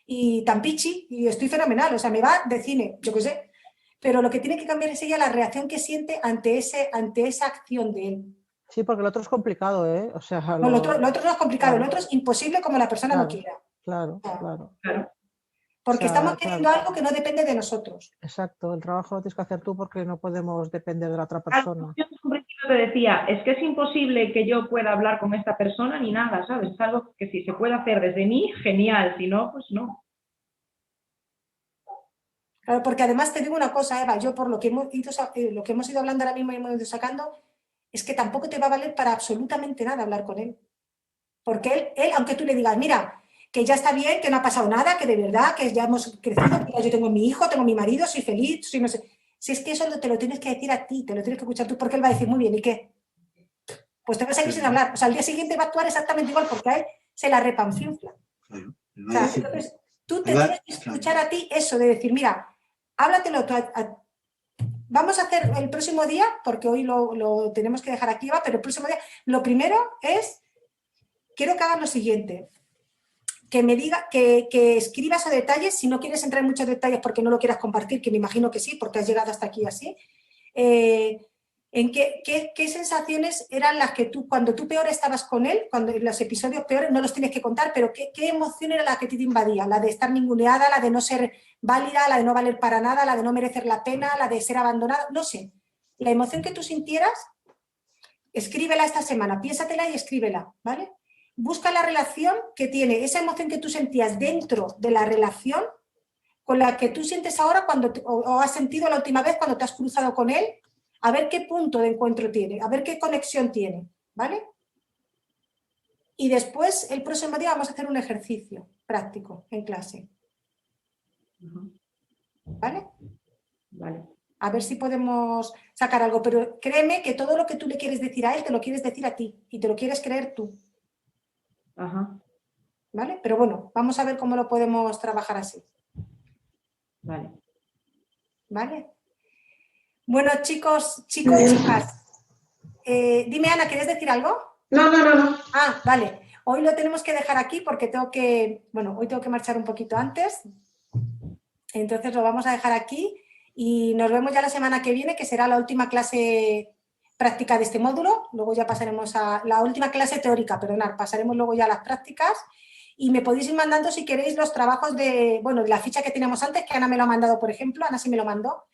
y tan pichi y estoy fenomenal. O sea, me va de cine, yo qué sé. Pero lo que tiene que cambiar es ella la reacción que siente ante esa acción de él. Sí, porque lo otro es complicado, ¿eh? O sea, no, lo otro no es complicado, lo otro es imposible como la persona no quiera. Claro. Porque estamos queriendo algo que no depende de nosotros. Exacto, el trabajo lo tienes que hacer tú porque no podemos depender de la otra persona. Yo en un principio te decía, es que es imposible que yo pueda hablar con esta persona ni nada, ¿sabes? Es algo que si se puede hacer desde mí, genial, si no, pues no. Claro, porque además te digo una cosa, Eva, yo por lo que hemos ido hablando ahora mismo y hemos ido sacando, es que tampoco te va a valer para absolutamente nada hablar con él. Porque él, aunque tú le digas, mira, que ya está bien, que no ha pasado nada, que de verdad, que ya hemos crecido, que yo tengo mi hijo, tengo mi marido, soy feliz, soy no sé. Si es que eso te lo tienes que decir a ti, te lo tienes que escuchar tú, porque él va a decir, muy bien, ¿y qué? Pues te vas a ir sin hablar. O sea, al día siguiente va a actuar exactamente igual, porque a él se la repanflinfla. O sea, entonces, tú te tienes que escuchar a ti eso, de decir, mira, háblatelo tú. Vamos a hacer el próximo día, porque hoy lo tenemos que dejar aquí, Eva, pero el próximo día, lo primero es, quiero que hagas lo siguiente. Que me diga, que escribas a detalles, si no quieres entrar en muchos detalles porque no lo quieras compartir, que me imagino que sí, porque has llegado hasta aquí así, en qué sensaciones eran las que tú, cuando tú peor estabas con él, cuando en los episodios peores, no los tienes que contar, pero qué emoción era la que te invadía, la de estar ninguneada, la de no ser válida, la de no valer para nada, la de no merecer la pena, la de ser abandonada, no sé, la emoción que tú sintieras, escríbela esta semana, piénsatela y escríbela, ¿vale? Busca la relación que tiene, esa emoción que tú sentías dentro de la relación con la que tú sientes ahora o has sentido la última vez cuando te has cruzado con él, a ver qué punto de encuentro tiene, a ver qué conexión tiene, ¿vale? Y después, el próximo día vamos a hacer un ejercicio práctico en clase. ¿Vale? Vale. A ver si podemos sacar algo, pero créeme que todo lo que tú le quieres decir a él, te lo quieres decir a ti y te lo quieres creer tú. Ajá. ¿Vale? Pero bueno, vamos a ver cómo lo podemos trabajar así. Vale. ¿Vale? Bueno, chicos, chicas. Dime, Ana, ¿quieres decir algo? No. Ah, vale. Hoy lo tenemos que dejar aquí porque hoy tengo que marchar un poquito antes. Entonces lo vamos a dejar aquí y nos vemos ya la semana que viene, que será la última clase práctica de este módulo. Luego ya pasaremos a la última clase teórica, perdonad, pasaremos luego ya a las prácticas. Y me podéis ir mandando, si queréis, los trabajos de la ficha que teníamos antes, que Ana me lo ha mandado, por ejemplo. Ana sí me lo mandó.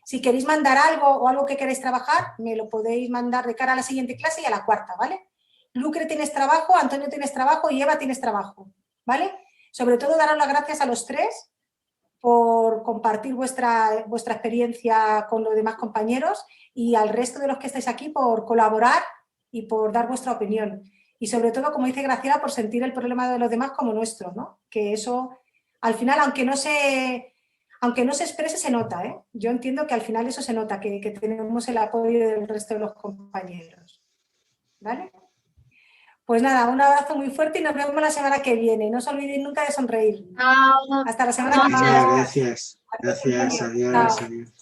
Si queréis mandar algo o algo que queréis trabajar, me lo podéis mandar de cara a la siguiente clase y a la cuarta, ¿vale? Lucre tienes trabajo, Antonio tienes trabajo y Eva tienes trabajo, ¿vale? Sobre todo daros las gracias a los tres por compartir vuestra experiencia con los demás compañeros y al resto de los que estáis aquí por colaborar y por dar vuestra opinión. Y sobre todo, como dice Graciela, por sentir el problema de los demás como nuestro, ¿no? Que eso, al final, aunque no se exprese, se nota, ¿eh? Yo entiendo que al final eso se nota, que tenemos el apoyo del resto de los compañeros, ¿vale? Pues nada, un abrazo muy fuerte y nos vemos la semana que viene. No os olvidéis nunca de sonreír. Hasta la semana que viene. Gracias. Adiós.